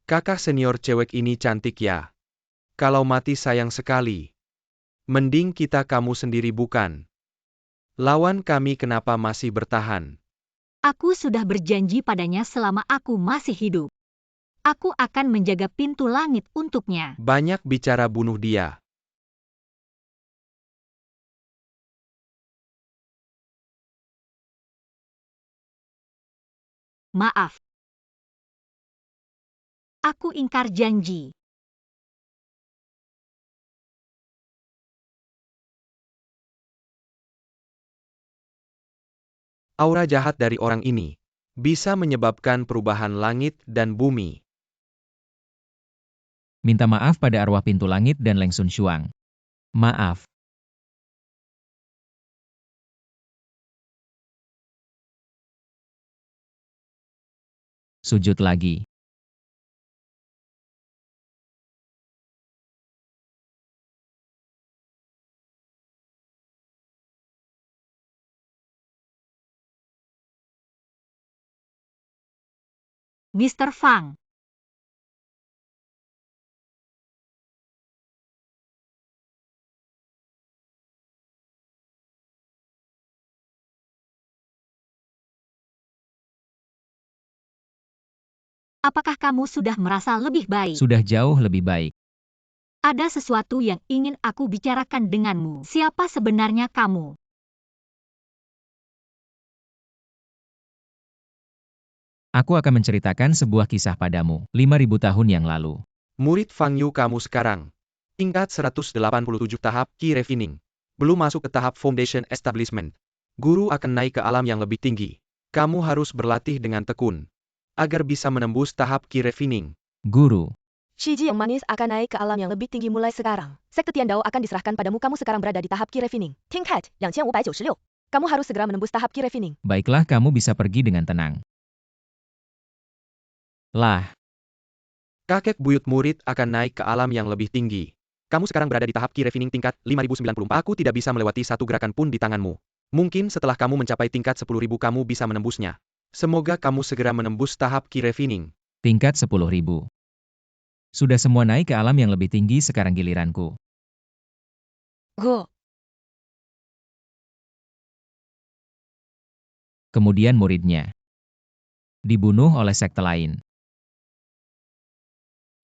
Kakak senior cewek ini cantik ya. Kalau mati sayang sekali. Mending kita kamu sendiri bukan. Lawan kami, kenapa masih bertahan? aku sudah berjanji padanya selama aku masih hidup. Aku akan menjaga pintu langit untuknya. Banyak bicara, bunuh dia. Maaf. Aku ingkar janji. Aura jahat dari orang ini bisa menyebabkan perubahan langit dan bumi. Minta maaf pada arwah pintu langit dan Leng Sun Shuang. Maaf. Sujud lagi. Mr. Fang. Apakah kamu sudah merasa lebih baik? Sudah jauh lebih baik. Ada sesuatu yang ingin aku bicarakan denganmu. Siapa sebenarnya kamu? Aku akan menceritakan sebuah kisah padamu, 5.000 tahun yang lalu. Murid Fang Yu kamu sekarang. Tingkat 187 tahap Key Refining. Belum masuk ke tahap Foundation Establishment. Guru akan naik ke alam yang lebih tinggi. Kamu harus berlatih dengan tekun. Agar bisa menembus tahap Key Refining. Guru, Shiji yang manis akan naik ke alam yang lebih tinggi mulai sekarang. Sekte Tiandao akan diserahkan padamu. Kamu sekarang berada di tahap Key Refining. Tingkat 2596. Kamu harus segera menembus tahap Key Refining. baiklah, kamu bisa pergi dengan tenang. Lah, Kakek buyut murid akan naik ke alam yang lebih tinggi. Kamu sekarang berada di tahap Key Refining tingkat 5094. Aku tidak bisa melewati satu gerakan pun di tanganmu. Mungkin setelah kamu mencapai tingkat 10.000 kamu bisa menembusnya. Semoga kamu segera menembus tahap Key Refining. tingkat 10.000. Sudah semua naik ke alam yang lebih tinggi, sekarang giliranku. Go. Kemudian muridnya dibunuh oleh sekte lain.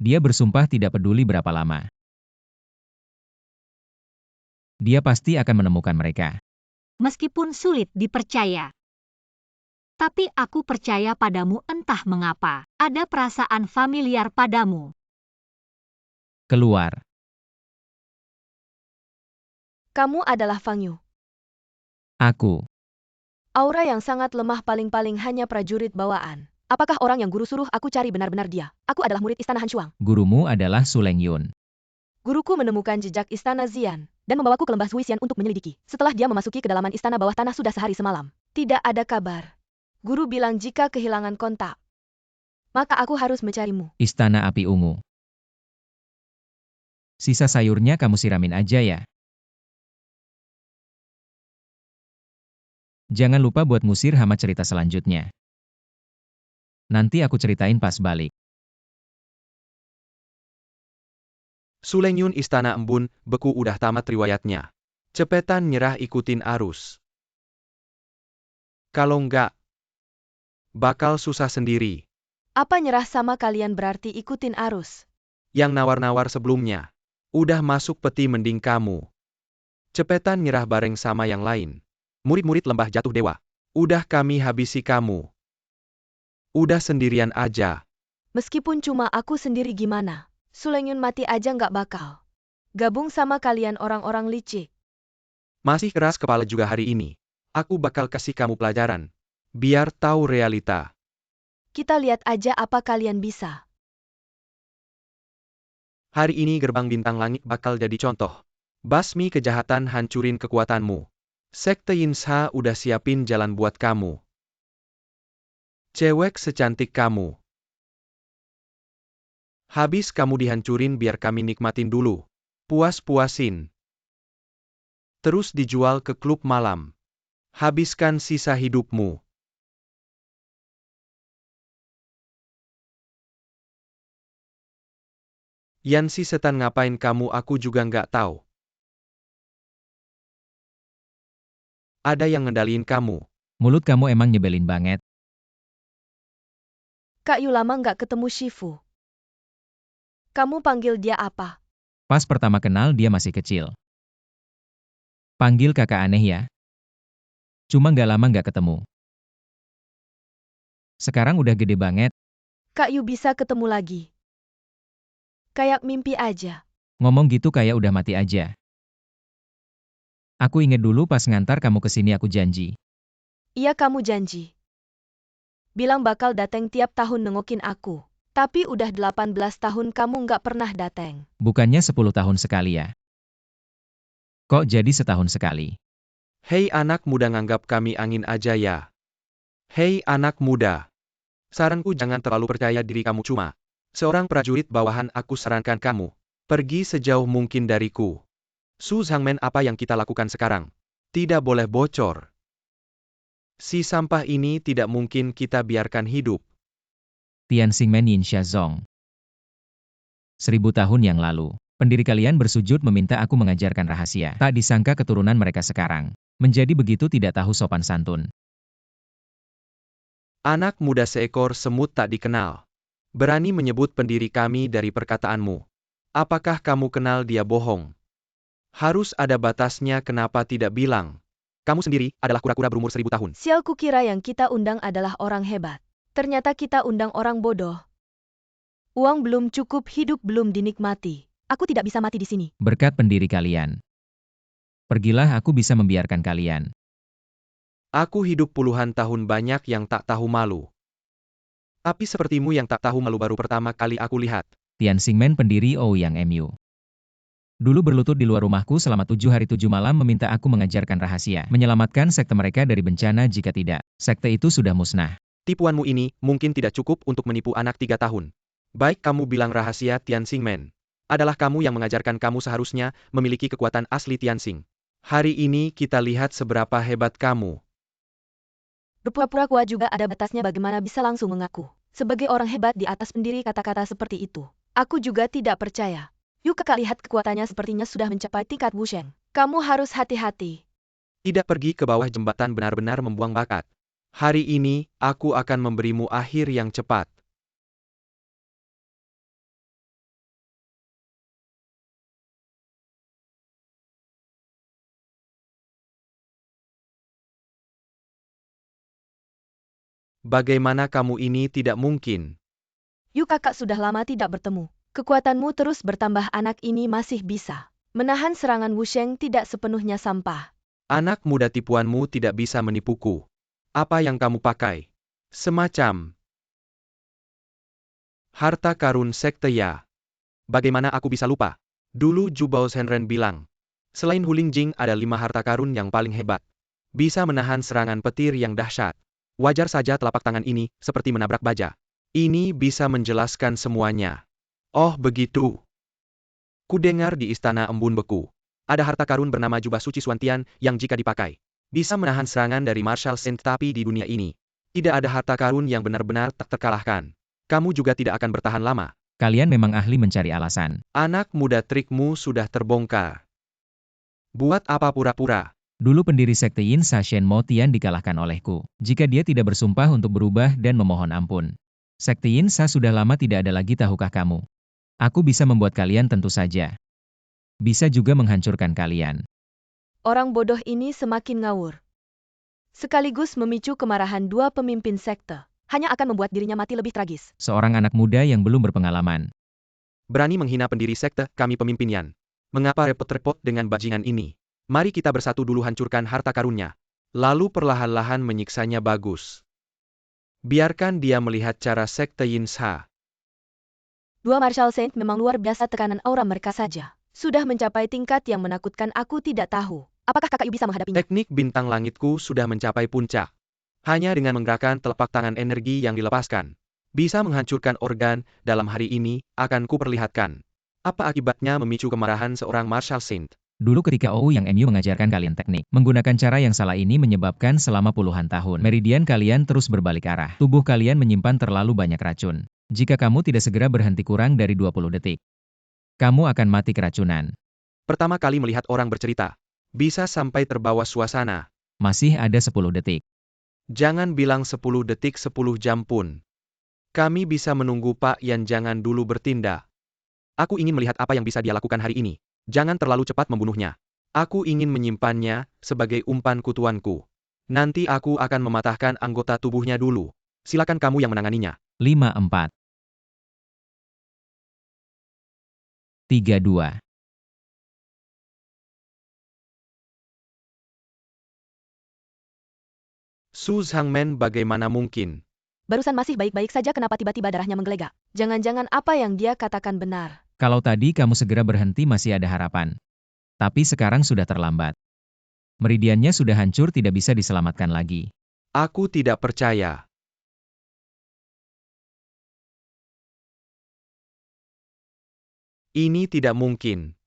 Dia bersumpah tidak peduli berapa lama. Dia pasti akan menemukan mereka. Meskipun sulit dipercaya. Tapi aku percaya padamu, entah mengapa. Ada perasaan familiar padamu. Keluar. Kamu adalah Fang Yu. Aku. Aura yang sangat lemah, paling-paling hanya prajurit bawaan. Apakah orang yang guru suruh aku cari benar-benar dia? Aku adalah murid istana Han Shuang. Gurumu adalah Su Leng Yun. Guruku menemukan jejak istana Xian dan membawaku ke lembah Suisian untuk menyelidiki. Setelah dia memasuki ke dalaman istana bawah tanah sudah sehari semalam. Tidak ada kabar. Guru bilang jika kehilangan kontak, maka aku harus mencarimu. Istana Api Ungu. Sisa sayurnya kamu siramin aja ya. Jangan lupa buat ngusir hama cerita selanjutnya. Nanti aku ceritain pas balik. Sulengyun Istana Embun Beku udah tamat riwayatnya. Cepetan nyerah, ikutin arus. Kalau enggak, bakal susah sendiri. Apa nyerah sama kalian berarti ikutin arus? Yang nawar-nawar sebelumnya udah masuk peti, mending kamu cepetan nyerah bareng sama yang lain. Murid-murid Lembah Jatuh Dewa, udah kami habisi kamu. Udah sendirian aja. Meskipun cuma aku sendiri gimana? Sulengyun mati aja nggak bakal gabung sama kalian orang-orang licik. Masih keras kepala juga hari ini. Aku bakal kasih kamu pelajaran, biar tahu realita. Kita lihat aja apa kalian bisa. Hari ini gerbang bintang langit bakal jadi contoh. Basmi kejahatan, hancurin kekuatanmu. Sekte Yinsha udah siapin jalan buat kamu. Cewek secantik kamu. Habis kamu dihancurin biar kami nikmatin dulu. Puas-puasin. Terus dijual ke klub malam. Habiskan sisa hidupmu. Yansi setan ngapain kamu, aku juga nggak tahu. Ada yang ngendaliin kamu. Mulut kamu emang nyebelin banget. Kak Yu lama nggak ketemu Shifu. Kamu panggil dia apa? Pas pertama kenal dia masih kecil. Panggil kakak aneh ya. Cuma nggak lama nggak ketemu. Sekarang udah gede banget. Kak Yu bisa ketemu lagi. Kayak mimpi aja. Ngomong gitu kayak udah mati aja. Aku inget dulu pas ngantar kamu ke sini aku janji. Iya kamu janji. Bilang bakal dateng tiap tahun nengokin aku. Tapi udah 18 tahun kamu nggak pernah dateng. Bukannya 10 tahun sekali ya? Kok jadi setahun sekali? Hei anak muda, nganggap kami angin aja ya. Hei anak muda. Saranku jangan terlalu percaya diri kamu, cuma seorang prajurit bawahan. Aku sarankan kamu pergi sejauh mungkin dariku. Su Zhangmen, apa yang kita lakukan sekarang tidak boleh bocor. Si sampah ini tidak mungkin kita biarkan hidup. Tian Xingmen Yinsha Zong. 1000 tahun yang lalu, pendiri kalian bersujud meminta aku mengajarkan rahasia. Tak disangka keturunan mereka sekarang menjadi begitu tidak tahu sopan santun. Anak muda seekor semut tak dikenal. Berani menyebut pendiri kami dari perkataanmu. Apakah kamu kenal dia bohong? Harus ada batasnya, kenapa tidak bilang? Kamu sendiri adalah kura-kura berumur 1000 tahun. Sial, kukira yang kita undang adalah orang hebat. Ternyata kita undang orang bodoh. Uang belum cukup, hidup belum dinikmati. Aku tidak bisa mati di sini. Berkat pendiri kalian. Pergilah, aku bisa membiarkan kalian. Aku hidup puluhan tahun, banyak yang tak tahu malu. Tapi sepertimu yang tak tahu malu baru pertama kali aku lihat. Tian Xingmen, pendiri Ouyang MU. Dulu berlutut di luar rumahku selama 7 hari 7 malam meminta aku mengajarkan rahasia, menyelamatkan sekte mereka dari bencana. Jika tidak, sekte itu sudah musnah. Tipuanmu ini mungkin tidak cukup untuk menipu anak 3 tahun. Baik kamu bilang rahasia Tian Xingmen. Adalah kamu yang mengajarkan, kamu seharusnya memiliki kekuatan asli Tianxing. Hari ini kita lihat seberapa hebat kamu. Berpura-pura kuat juga ada batasnya, bagaimana bisa langsung mengaku sebagai orang hebat di atas pendiri kata-kata seperti itu. Aku juga tidak percaya. Yuk kakak, lihat kekuatannya sepertinya sudah mencapai tingkat Wusheng. Kamu harus hati-hati. Tidak pergi ke bawah jembatan benar-benar membuang bakat. Hari ini, aku akan memberimu akhir yang cepat. Bagaimana kamu ini tidak mungkin? Yuk kakak, sudah lama tidak bertemu. Kekuatanmu terus bertambah, anak ini masih bisa menahan serangan Wusheng, tidak sepenuhnya sampah. Anak muda, tipuanmu tidak bisa menipuku. Apa yang kamu pakai? Semacam harta karun sekte ya? Bagaimana aku bisa lupa? Dulu Jubao Shenren bilang, selain Huling Jing ada 5 harta karun yang paling hebat. Bisa menahan serangan petir yang dahsyat. Wajar saja telapak tangan ini seperti menabrak baja. Ini bisa menjelaskan semuanya. Oh begitu. Kudengar di Istana Embun Beku ada harta karun bernama Jubah Suci Suantian yang jika dipakai bisa menahan serangan dari Marshal Saint, tapi di dunia ini tidak ada harta karun yang benar-benar tak terkalahkan. Kamu juga tidak akan bertahan lama. Kalian memang ahli mencari alasan. Anak muda, trikmu sudah terbongkar. Buat apa pura-pura? Dulu pendiri sekte Yin Sa Shen Mo Tian dikalahkan olehku. Jika dia tidak bersumpah untuk berubah dan memohon ampun. Sekte Yin Sa sudah lama tidak ada lagi, tahukah kamu? Aku bisa membuat kalian tentu saja. Bisa juga menghancurkan kalian. Orang bodoh ini semakin ngawur. Sekaligus memicu kemarahan dua pemimpin sekte. Hanya akan membuat dirinya mati lebih tragis. Seorang anak muda yang belum berpengalaman. Berani menghina pendiri sekte, kami pemimpin Yan. Mengapa repot-repot dengan bajingan ini? Mari kita bersatu dulu hancurkan harta karunnya. Lalu perlahan-lahan menyiksanya. Bagus. Biarkan dia melihat cara sekte Yin Sa. Dua Marshal Saint memang luar biasa, tekanan aura mereka saja. Sudah mencapai tingkat yang menakutkan, aku tidak tahu. Apakah kakak Yu bisa menghadapinya? Teknik bintang langitku sudah mencapai puncak. Hanya dengan menggerakkan telapak tangan, energi yang dilepaskan bisa menghancurkan organ. Dalam hari ini, akan kuperlihatkan apa akibatnya memicu kemarahan seorang Marshal Saint. Dulu ketika Ouyang Mu mengajarkan kalian teknik, menggunakan cara yang salah ini menyebabkan selama puluhan tahun, meridian kalian terus berbalik arah. Tubuh kalian menyimpan terlalu banyak racun. Jika kamu tidak segera berhenti kurang dari 20 detik, kamu akan mati keracunan. Pertama kali melihat orang bercerita, bisa sampai terbawa suasana. Masih ada 10 detik. Jangan bilang 10 detik, 10 jam pun. Kami bisa menunggu, Pak Yan. Jangan dulu bertindak. Aku ingin melihat apa yang bisa dia lakukan hari ini. Jangan terlalu cepat membunuhnya. Aku ingin menyimpannya sebagai umpan kutuanku. Nanti aku akan mematahkan anggota tubuhnya dulu. Silakan kamu yang menanganinya. 5, 4, 3, 2. Su Zhangmen, bagaimana mungkin? Barusan masih baik-baik saja, kenapa tiba-tiba darahnya menggelegak? Jangan-jangan apa yang dia katakan benar. Kalau tadi kamu segera berhenti masih ada harapan. Tapi sekarang sudah terlambat. Meridiannya sudah hancur, tidak bisa diselamatkan lagi. Aku tidak percaya. Ini tidak mungkin.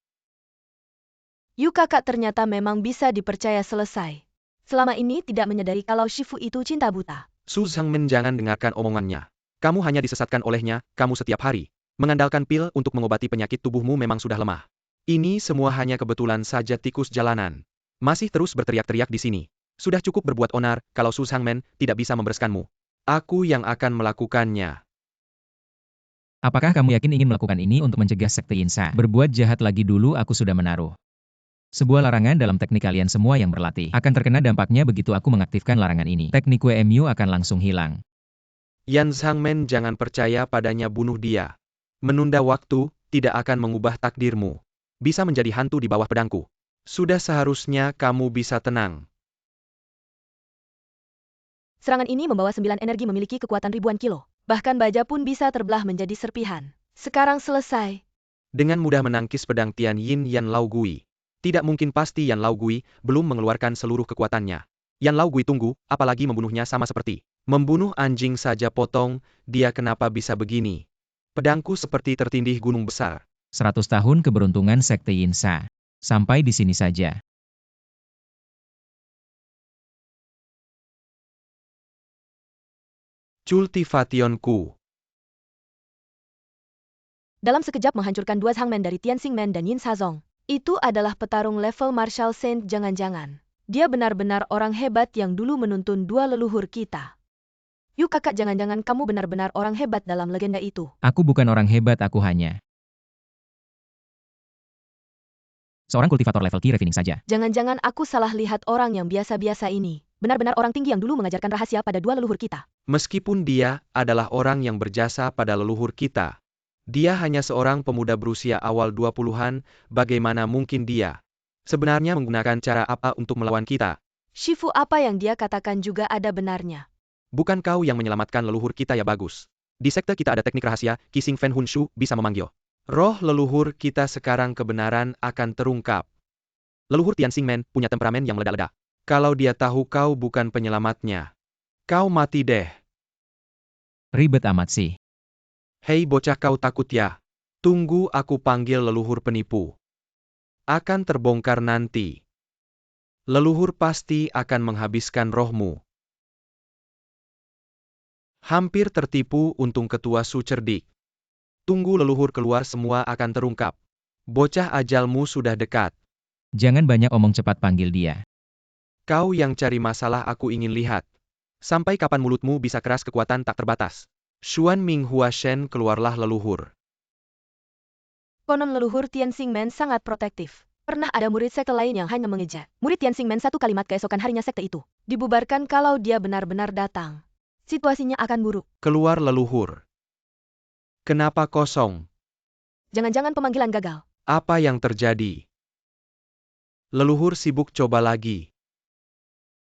Yu kakak ternyata memang bisa dipercaya. Selesai. Selama ini tidak menyadari kalau Shifu itu cinta buta. Su Zhangmen, jangan dengarkan omongannya. Kamu hanya disesatkan olehnya, kamu setiap hari mengandalkan pil untuk mengobati penyakit, tubuhmu memang sudah lemah. Ini semua hanya kebetulan saja, tikus jalanan. Masih terus berteriak-teriak di sini. Sudah cukup berbuat onar, kalau Su Zhangmen tidak bisa membereskanmu. Aku yang akan melakukannya. Apakah kamu yakin ingin melakukan ini untuk mencegah sekte Yin Sa berbuat jahat lagi? Dulu aku sudah menaruh sebuah larangan dalam teknik. Kalian semua yang berlatih akan terkena dampaknya begitu aku mengaktifkan larangan ini. Teknik WMU akan langsung hilang. Yan Zhangmen, jangan percaya padanya, bunuh dia. Menunda waktu tidak akan mengubah takdirmu. Bisa menjadi hantu di bawah pedangku. Sudah seharusnya kamu bisa tenang. Serangan ini membawa 9 energi, memiliki kekuatan ribuan kilo. Bahkan baja pun bisa terbelah menjadi serpihan. Sekarang selesai. Dengan mudah menangkis pedang Tian Yin Yan Lao Gui. Tidak mungkin, pasti Yan Lao Gui belum mengeluarkan seluruh kekuatannya. Yan Lao Gui tunggu, apalagi membunuhnya, sama seperti membunuh anjing saja potong, dia kenapa bisa begini? Pedangku seperti tertindih gunung besar. 100 tahun keberuntungan sekte Yin Sa. Sampai di sini saja. Cultivationku. Dalam sekejap menghancurkan dua Zhangmen dari Tian Xingmen dan Yin Sazong. Itu adalah petarung level Marshal Saint. Jangan-jangan dia benar-benar orang hebat yang dulu menuntun dua leluhur kita. Yu kakak, jangan-jangan kamu benar-benar orang hebat dalam legenda itu. Aku bukan orang hebat, aku hanya seorang kultivator level key refining saja. Jangan-jangan aku salah lihat orang yang biasa-biasa ini. Benar-benar orang tinggi yang dulu mengajarkan rahasia pada dua leluhur kita. Meskipun dia adalah orang yang berjasa pada leluhur kita, dia hanya seorang pemuda berusia awal 20-an, bagaimana mungkin dia sebenarnya menggunakan cara apa untuk melawan kita? Shifu, apa yang dia katakan juga ada benarnya. Bukan kau yang menyelamatkan leluhur kita, ya bagus. Di sekte kita ada teknik rahasia, Qixing Fen Hun Shu bisa memanggil roh leluhur kita. Sekarang kebenaran akan terungkap. Leluhur Tian Xingmen punya temperamen yang meledak-ledak. Kalau dia tahu kau bukan penyelamatnya, kau mati deh. Ribet amat sih. Hei bocah, kau takut ya? Tunggu aku panggil leluhur penipu. Akan terbongkar nanti. Leluhur pasti akan menghabiskan rohmu. Hampir tertipu, untung ketua Su cerdik. Tunggu leluhur keluar semua akan terungkap. Bocah ajalmu sudah dekat. Jangan banyak omong, cepat panggil dia. Kau yang cari masalah, aku ingin lihat. Sampai kapan mulutmu bisa keras, kekuatan tak terbatas. Xuan Minghua Shen, keluarlah leluhur. Konon leluhur Tian Xingmen sangat protektif. Pernah ada murid sekte lain yang hanya mengeja murid Tian Xingmen satu kalimat, keesokan harinya sekte itu dibubarkan kalau dia benar-benar datang. Situasinya akan buruk. Keluar leluhur. Kenapa kosong? Jangan-jangan pemanggilan gagal. Apa yang terjadi? Leluhur sibuk, coba lagi.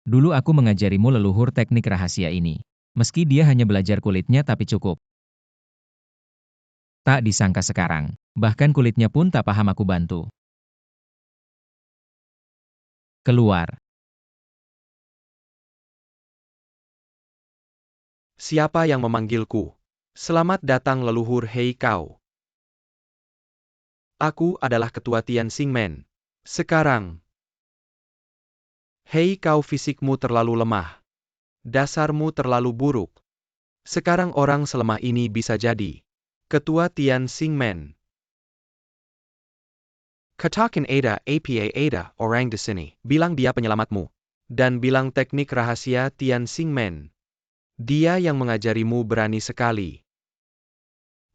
Dulu aku mengajarimu leluhur teknik rahasia ini. Meski dia hanya belajar kulitnya tapi cukup. Tak disangka sekarang, bahkan kulitnya pun tak paham aku bantu. Keluar. Siapa yang memanggilku? Selamat datang leluhur Hei Kau. Aku adalah ketua Tian Xingmen. Sekarang. Hei Kau, fisikmu terlalu lemah. Dasarmu terlalu buruk. Sekarang orang selemah ini bisa jadi ketua Tian Xingmen. Katakan Ada, Ada, orang di sini. Bilang dia penyelamatmu. Dan bilang teknik rahasia Tian Xingmen. Dia yang mengajarimu berani sekali.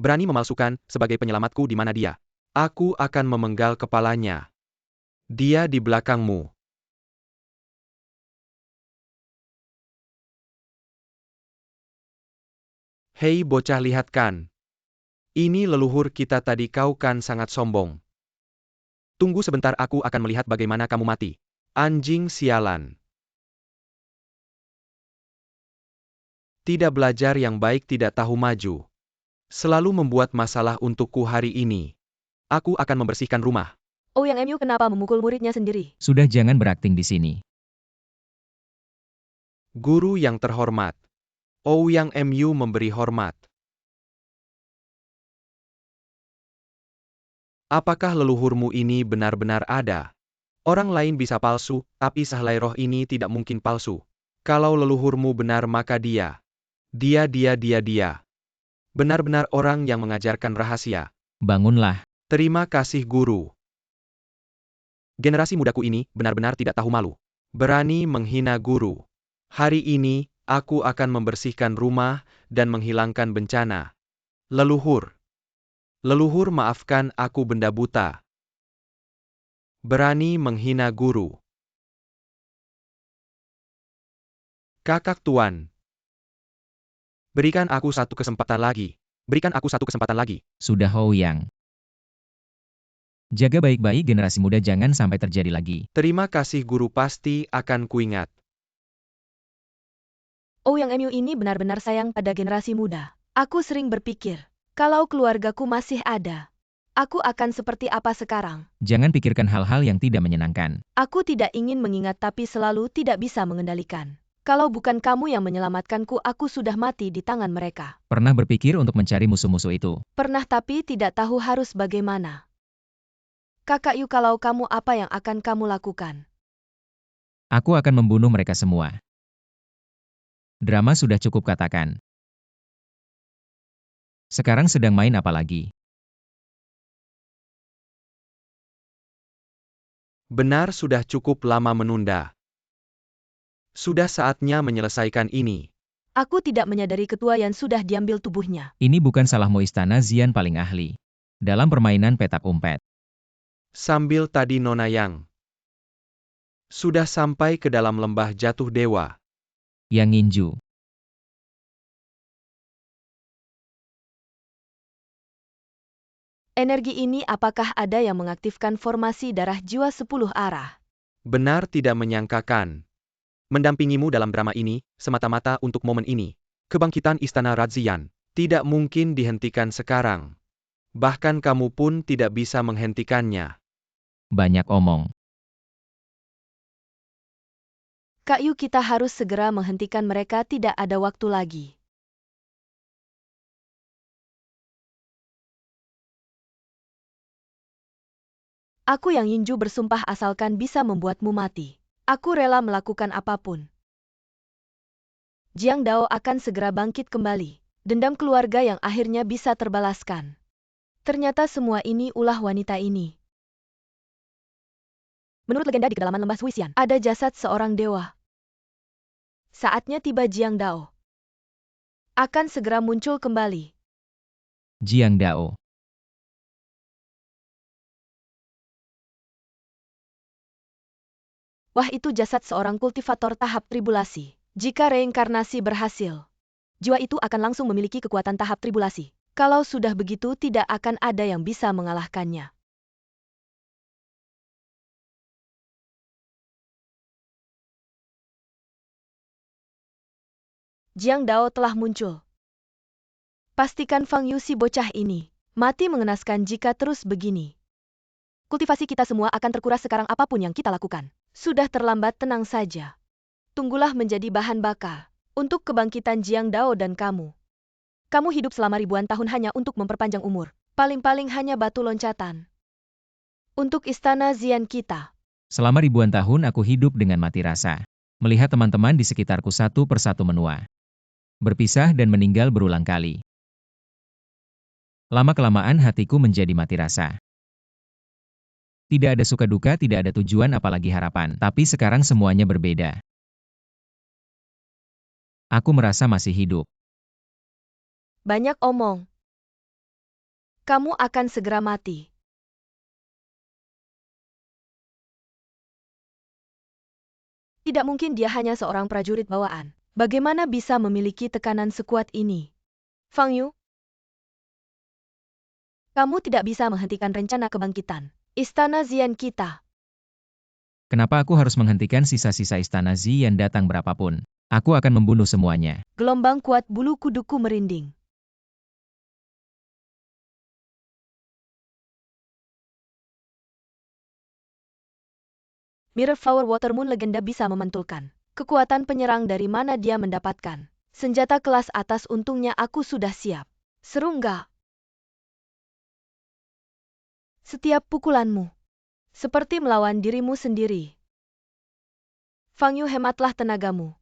Berani memalsukan sebagai penyelamatku, di mana dia? Aku akan memenggal kepalanya. Dia di belakangmu. Hei bocah, lihat kan. Ini leluhur kita tadi, kau kan sangat sombong. Tunggu sebentar, aku akan melihat bagaimana kamu mati. Anjing sialan. Tidak belajar yang baik, tidak tahu maju. Selalu membuat masalah untukku hari ini. Aku akan membersihkan rumah. Ouyang Mu kenapa memukul muridnya sendiri? Sudah, jangan berakting di sini. Guru yang terhormat. Ouyang Mu memberi hormat. Apakah leluhurmu ini benar-benar ada? Orang lain bisa palsu, tapi Sahlai roh ini tidak mungkin palsu. Kalau leluhurmu benar, maka dia. Benar-benar orang yang mengajarkan rahasia. Bangunlah. Terima kasih guru. Generasi mudaku ini benar-benar tidak tahu malu. Berani menghina guru. Hari ini, aku akan membersihkan rumah dan menghilangkan bencana. Leluhur. Leluhur, maafkan aku, benda buta. Berani menghina guru. Kakak tuan. Berikan aku satu kesempatan lagi. Berikan aku satu kesempatan lagi. Sudah, Ouyang. Jaga baik-baik generasi muda, jangan sampai terjadi lagi. Terima kasih guru, pasti akan kuingat. Ouyang Mu ini benar-benar sayang pada generasi muda. Aku sering berpikir, kalau keluargaku masih ada, aku akan seperti apa sekarang? Jangan pikirkan hal-hal yang tidak menyenangkan. Aku tidak ingin mengingat tapi selalu tidak bisa mengendalikan. Kalau bukan kamu yang menyelamatkanku, aku sudah mati di tangan mereka. Pernah berpikir untuk mencari musuh-musuh itu? Pernah, tapi tidak tahu harus bagaimana. Kakak Yu, kalau kamu, apa yang akan kamu lakukan? Aku akan membunuh mereka semua. Drama sudah cukup, katakan. Sekarang sedang main apa lagi? Benar, sudah cukup lama menunda. Sudah saatnya menyelesaikan ini. Aku tidak menyadari ketua Yan sudah diambil tubuhnya. Ini bukan salahmu, istana Xian paling ahli dalam permainan petak umpet. Sambil tadi Nona Yang sudah sampai ke dalam lembah jatuh dewa. Yang Ninju. Energi ini, apakah ada yang mengaktifkan formasi darah jiwa 10 arah? Benar, tidak menyangkakan. Mendampingimu dalam drama ini, semata-mata untuk momen ini. Kebangkitan Istana Razian tidak mungkin dihentikan sekarang. Bahkan kamu pun tidak bisa menghentikannya. Banyak omong. Kak Yu, kita harus segera menghentikan mereka, tidak ada waktu lagi. Aku yang Yinju bersumpah asalkan bisa membuatmu mati. Aku rela melakukan apapun. Jiang Dao akan segera bangkit kembali. Dendam keluarga yang akhirnya bisa terbalaskan. Ternyata semua ini ulah wanita ini. Menurut legenda di kedalaman lembah Suisian, ada jasad seorang dewa. Saatnya tiba Jiang Dao. Akan segera muncul kembali. Jiang Dao. Wah, itu jasad seorang kultivator tahap tribulasi. Jika reinkarnasi berhasil, jiwa itu akan langsung memiliki kekuatan tahap tribulasi. Kalau sudah begitu, tidak akan ada yang bisa mengalahkannya. Jiang Dao telah muncul. Pastikan Fang Yu si bocah ini mati mengenaskan jika terus begini. Kultivasi kita semua akan terkuras sekarang apapun yang kita lakukan. Sudah terlambat, tenang saja. Tunggulah menjadi bahan bakar untuk kebangkitan Jiang Dao dan kamu. Kamu hidup selama ribuan tahun hanya untuk memperpanjang umur. Paling-paling hanya batu loncatan. Untuk istana Xian kita. Selama ribuan tahun aku hidup dengan mati rasa. Melihat teman-teman di sekitarku satu persatu menua. Berpisah dan meninggal berulang kali. Lama-kelamaan hatiku menjadi mati rasa. Tidak ada suka duka, tidak ada tujuan apalagi harapan. Tapi sekarang semuanya berbeda. Aku merasa masih hidup. Banyak omong. Kamu akan segera mati. Tidak mungkin dia hanya seorang prajurit bawaan. Bagaimana bisa memiliki tekanan sekuat ini? Fang Yu, kamu tidak bisa menghentikan rencana kebangkitan Istana Xian kita. Kenapa aku harus menghentikan sisa-sisa istana Xian datang berapapun? Aku akan membunuh semuanya. Gelombang kuat, bulu kuduku merinding. Mirror Flower Water Moon legenda bisa memantulkan kekuatan penyerang dari mana dia mendapatkan. Senjata kelas atas, untungnya aku sudah siap. Serungga. Setiap pukulanmu seperti melawan dirimu sendiri. Fang Yu, hematlah tenagamu.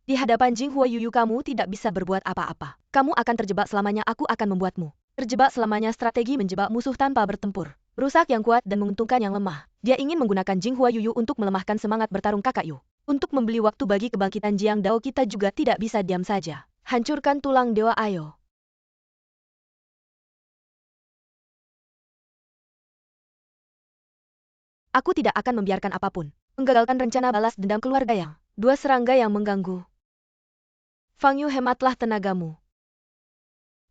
Di hadapan Jing Hua Yuyu kamu tidak bisa berbuat apa-apa. Kamu akan terjebak selamanya, aku akan membuatmu terjebak selamanya. Strategi menjebak musuh tanpa bertempur. Rusak yang kuat dan menguntungkan yang lemah. Dia ingin menggunakan Jing Hua Yuyu untuk melemahkan semangat bertarung kakak Yu. Untuk membeli waktu bagi kebangkitan Jiang Dao, kita juga tidak bisa diam saja. Hancurkan tulang dewa, ayo. Aku tidak akan membiarkan apapun menggagalkan rencana balas dendam keluarga yang dua serangga yang mengganggu. Fang Yu, hematlah tenagamu.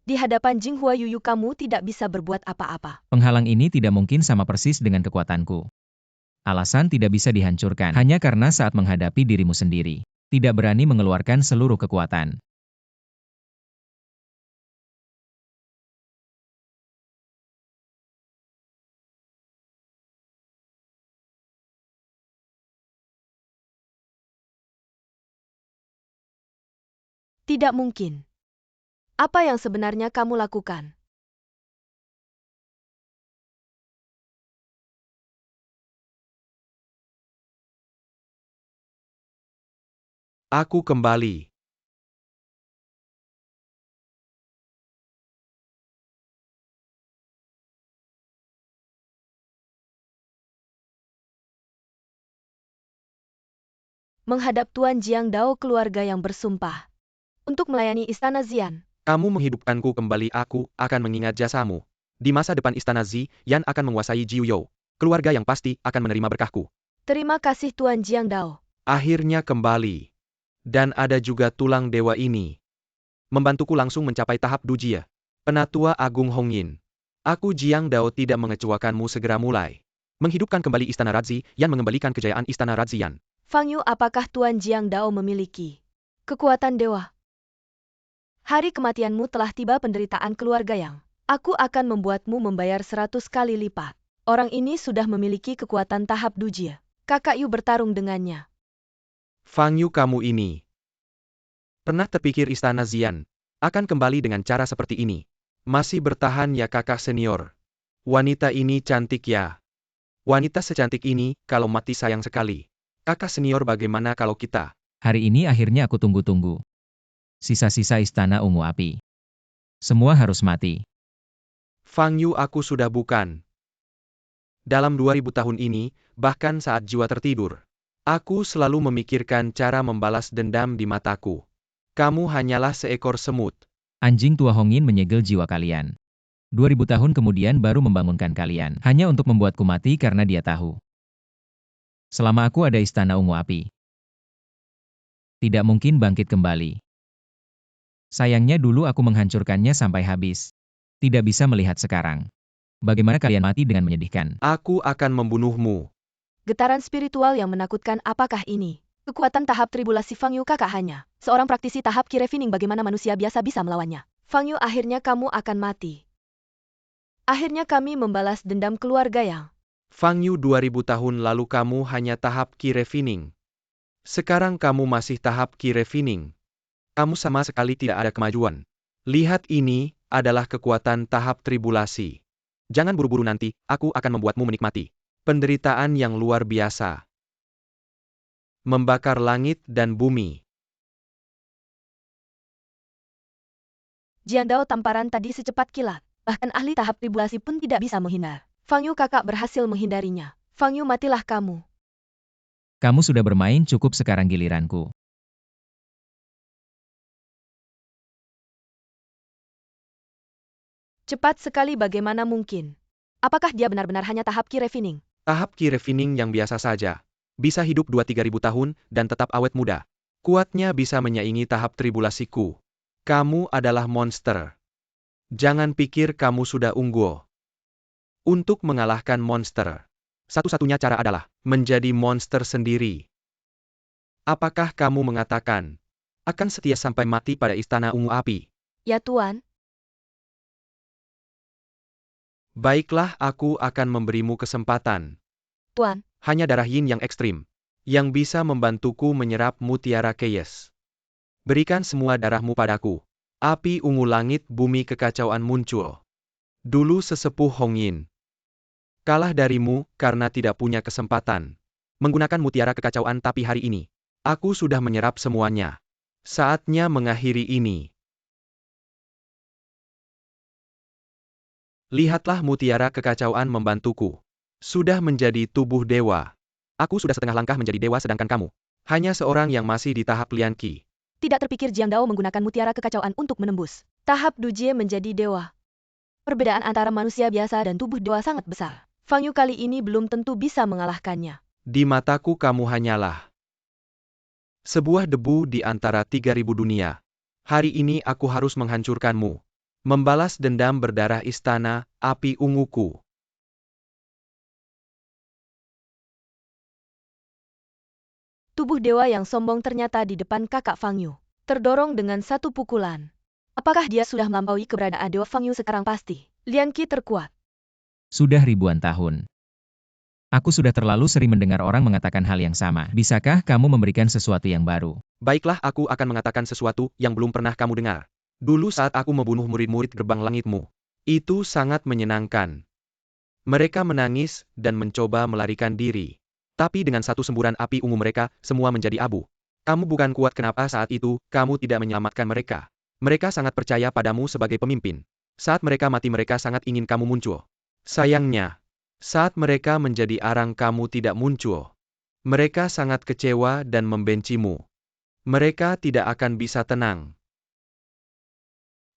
Di hadapan Jing Hua Yuyu kamu tidak bisa berbuat apa-apa. Penghalang ini tidak mungkin sama persis dengan kekuatanku. Alasan tidak bisa dihancurkan hanya karena saat menghadapi dirimu sendiri, tidak berani mengeluarkan seluruh kekuatan. Tidak mungkin. Apa yang sebenarnya kamu lakukan? Aku kembali. Menghadap Tuan Jiang Dao, keluarga yang bersumpah untuk melayani Istana Xian. Kamu menghidupkanku kembali, aku akan mengingat jasamu. Di masa depan Istana Xian akan menguasai Jiuyou. Keluarga yang pasti akan menerima berkahku. Terima kasih Tuan Jiang Dao. Akhirnya kembali. Dan ada juga tulang dewa ini. Membantuku langsung mencapai tahap Dujia. Penatua Agung Hongyin. Aku Jiang Dao tidak mengecewakanmu, segera mulai. Menghidupkan kembali Istana Razi yang mengembalikan kejayaan Istana Razian. Fang Yu, apakah Tuan Jiang Dao memiliki kekuatan dewa? Hari kematianmu telah tiba, penderitaan keluarga yang aku akan membuatmu membayar 100 kali lipat. Orang ini sudah memiliki kekuatan tahap Dujia. Kakak Yu bertarung dengannya. Fang Yu, kamu ini. Pernah terpikir Istana Xian akan kembali dengan cara seperti ini? Masih bertahan ya kakak senior? Wanita ini cantik ya. Wanita secantik ini, kalau mati sayang sekali. Kakak senior, bagaimana kalau kita? Hari ini akhirnya aku tunggu-tunggu. Sisa-sisa istana ungu api. Semua harus mati. Fang Yu, aku sudah bukan. Dalam 2000 tahun ini, bahkan saat jiwa tertidur, aku selalu memikirkan cara membalas dendam di mataku. Kamu hanyalah seekor semut. Anjing tua Hongin menyegel jiwa kalian. 2000 tahun kemudian baru membangunkan kalian, hanya untuk membuatku mati karena dia tahu. Selama aku ada istana ungu api, tidak mungkin bangkit kembali. Sayangnya dulu aku menghancurkannya sampai habis. Tidak bisa melihat sekarang. Bagaimana kalian mati dengan menyedihkan? Aku akan membunuhmu. Getaran spiritual yang menakutkan, apakah ini? Kekuatan tahap tribulasi Fang Yu, kakak hanya seorang praktisi tahap Ki Refining, bagaimana manusia biasa bisa melawannya? Fang Yu, akhirnya kamu akan mati. Akhirnya kami membalas dendam keluarga yang... Fang Yu, 2000 tahun lalu kamu hanya tahap Ki Refining. Sekarang kamu masih tahap Ki Refining. Kamu sama sekali tidak ada kemajuan. Lihat, ini adalah kekuatan tahap tribulasi. Jangan buru-buru, nanti aku akan membuatmu menikmati penderitaan yang luar biasa. Membakar langit dan bumi. Jian Dao, tamparan tadi secepat kilat. Bahkan ahli tahap tribulasi pun tidak bisa menghindar. Fang Yu, kakak berhasil menghindarinya. Fang Yu, matilah kamu. Kamu sudah bermain cukup, sekarang giliranku. Cepat sekali, bagaimana mungkin? Apakah dia benar-benar hanya tahap Ki Refining? Tahap Ki Refining yang biasa saja. Bisa hidup 2-3 ribu tahun dan tetap awet muda. Kuatnya bisa menyaingi tahap tribulasiku. Kamu adalah monster. Jangan pikir kamu sudah unggul. Untuk mengalahkan monster, satu-satunya cara adalah menjadi monster sendiri. Apakah kamu mengatakan akan setia sampai mati pada istana ungu api? Ya Tuan. Baiklah, aku akan memberimu kesempatan. Tuan. Hanya darah yin yang ekstrim yang bisa membantuku menyerap mutiara Keyes. Berikan semua darahmu padaku. Api ungu, langit bumi, kekacauan muncul. Dulu sesepuh Hongyin kalah darimu karena tidak punya kesempatan menggunakan mutiara kekacauan, tapi hari ini aku sudah menyerap semuanya. Saatnya mengakhiri ini. Lihatlah, mutiara kekacauan membantuku. Sudah menjadi tubuh dewa. Aku sudah setengah langkah menjadi dewa, sedangkan kamu hanya seorang yang masih di tahap Lian Qi. Tidak terpikir Jiang Dao menggunakan mutiara kekacauan untuk menembus tahap Dujie menjadi dewa. Perbedaan antara manusia biasa dan tubuh dewa sangat besar. Fang Yu kali ini belum tentu bisa mengalahkannya. Di mataku kamu hanyalah sebuah debu di antara 3000 dunia. Hari ini aku harus menghancurkanmu. Membalas dendam berdarah istana api unguku. Tubuh dewa yang sombong ternyata di depan kakak Fang Yu. Terdorong dengan satu pukulan. Apakah dia sudah melampaui keberadaan dewa Fang Yu sekarang? Pasti Lian Qi terkuat. Sudah ribuan tahun. Aku sudah terlalu sering mendengar orang mengatakan hal yang sama. Bisakah kamu memberikan sesuatu yang baru? Baiklah, aku akan mengatakan sesuatu yang belum pernah kamu dengar. Dulu saat aku membunuh murid-murid gerbang langitmu, itu sangat menyenangkan. Mereka menangis dan mencoba melarikan diri. Tapi dengan satu semburan api ungu mereka, semua menjadi abu. Kamu bukan kuat, kenapa saat itu kamu tidak menyelamatkan mereka? Mereka sangat percaya padamu sebagai pemimpin. Saat mereka mati, mereka sangat ingin kamu muncul. Sayangnya, saat mereka menjadi arang, kamu tidak muncul. Mereka sangat kecewa dan membencimu. Mereka tidak akan bisa tenang.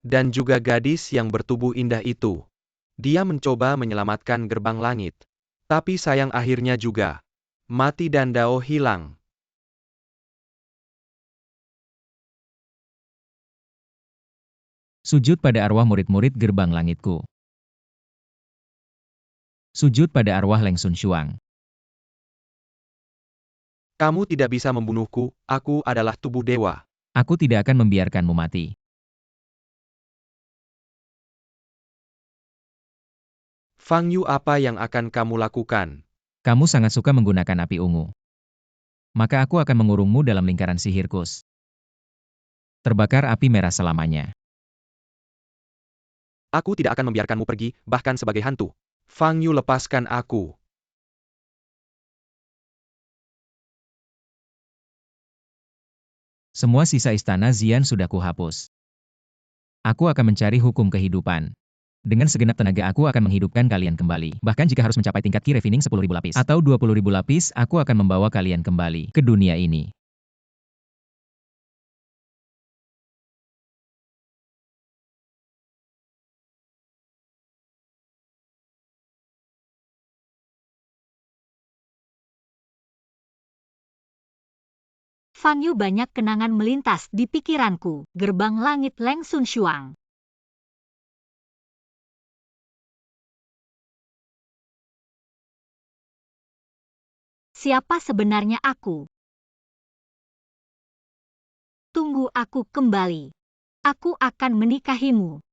Dan juga gadis yang bertubuh indah itu. Dia mencoba menyelamatkan gerbang langit. Tapi sayang, akhirnya juga mati dan Dao hilang. Sujud pada arwah murid-murid gerbang langitku. Sujud pada arwah Leng Sun Xuang. Kamu tidak bisa membunuhku, aku adalah tubuh dewa. Aku tidak akan membiarkanmu mati. Fang Yu, apa yang akan kamu lakukan? Kamu sangat suka menggunakan api ungu. Maka aku akan mengurungmu dalam lingkaran sihirkus. Terbakar api merah selamanya. Aku tidak akan membiarkanmu pergi, bahkan sebagai hantu. Fang Yu, lepaskan aku. Semua sisa istana Xian sudah kuhapus. Aku akan mencari hukum kehidupan. Dengan segenap tenaga aku akan menghidupkan kalian kembali. Bahkan jika harus mencapai tingkat Ki Refining 10.000 lapis atau 20.000 lapis, aku akan membawa kalian kembali ke dunia ini. Fan Yu, banyak kenangan melintas di pikiranku. Gerbang langit Leng Sun Shuang. Siapa sebenarnya aku? Tunggu aku kembali. Aku akan menikahimu.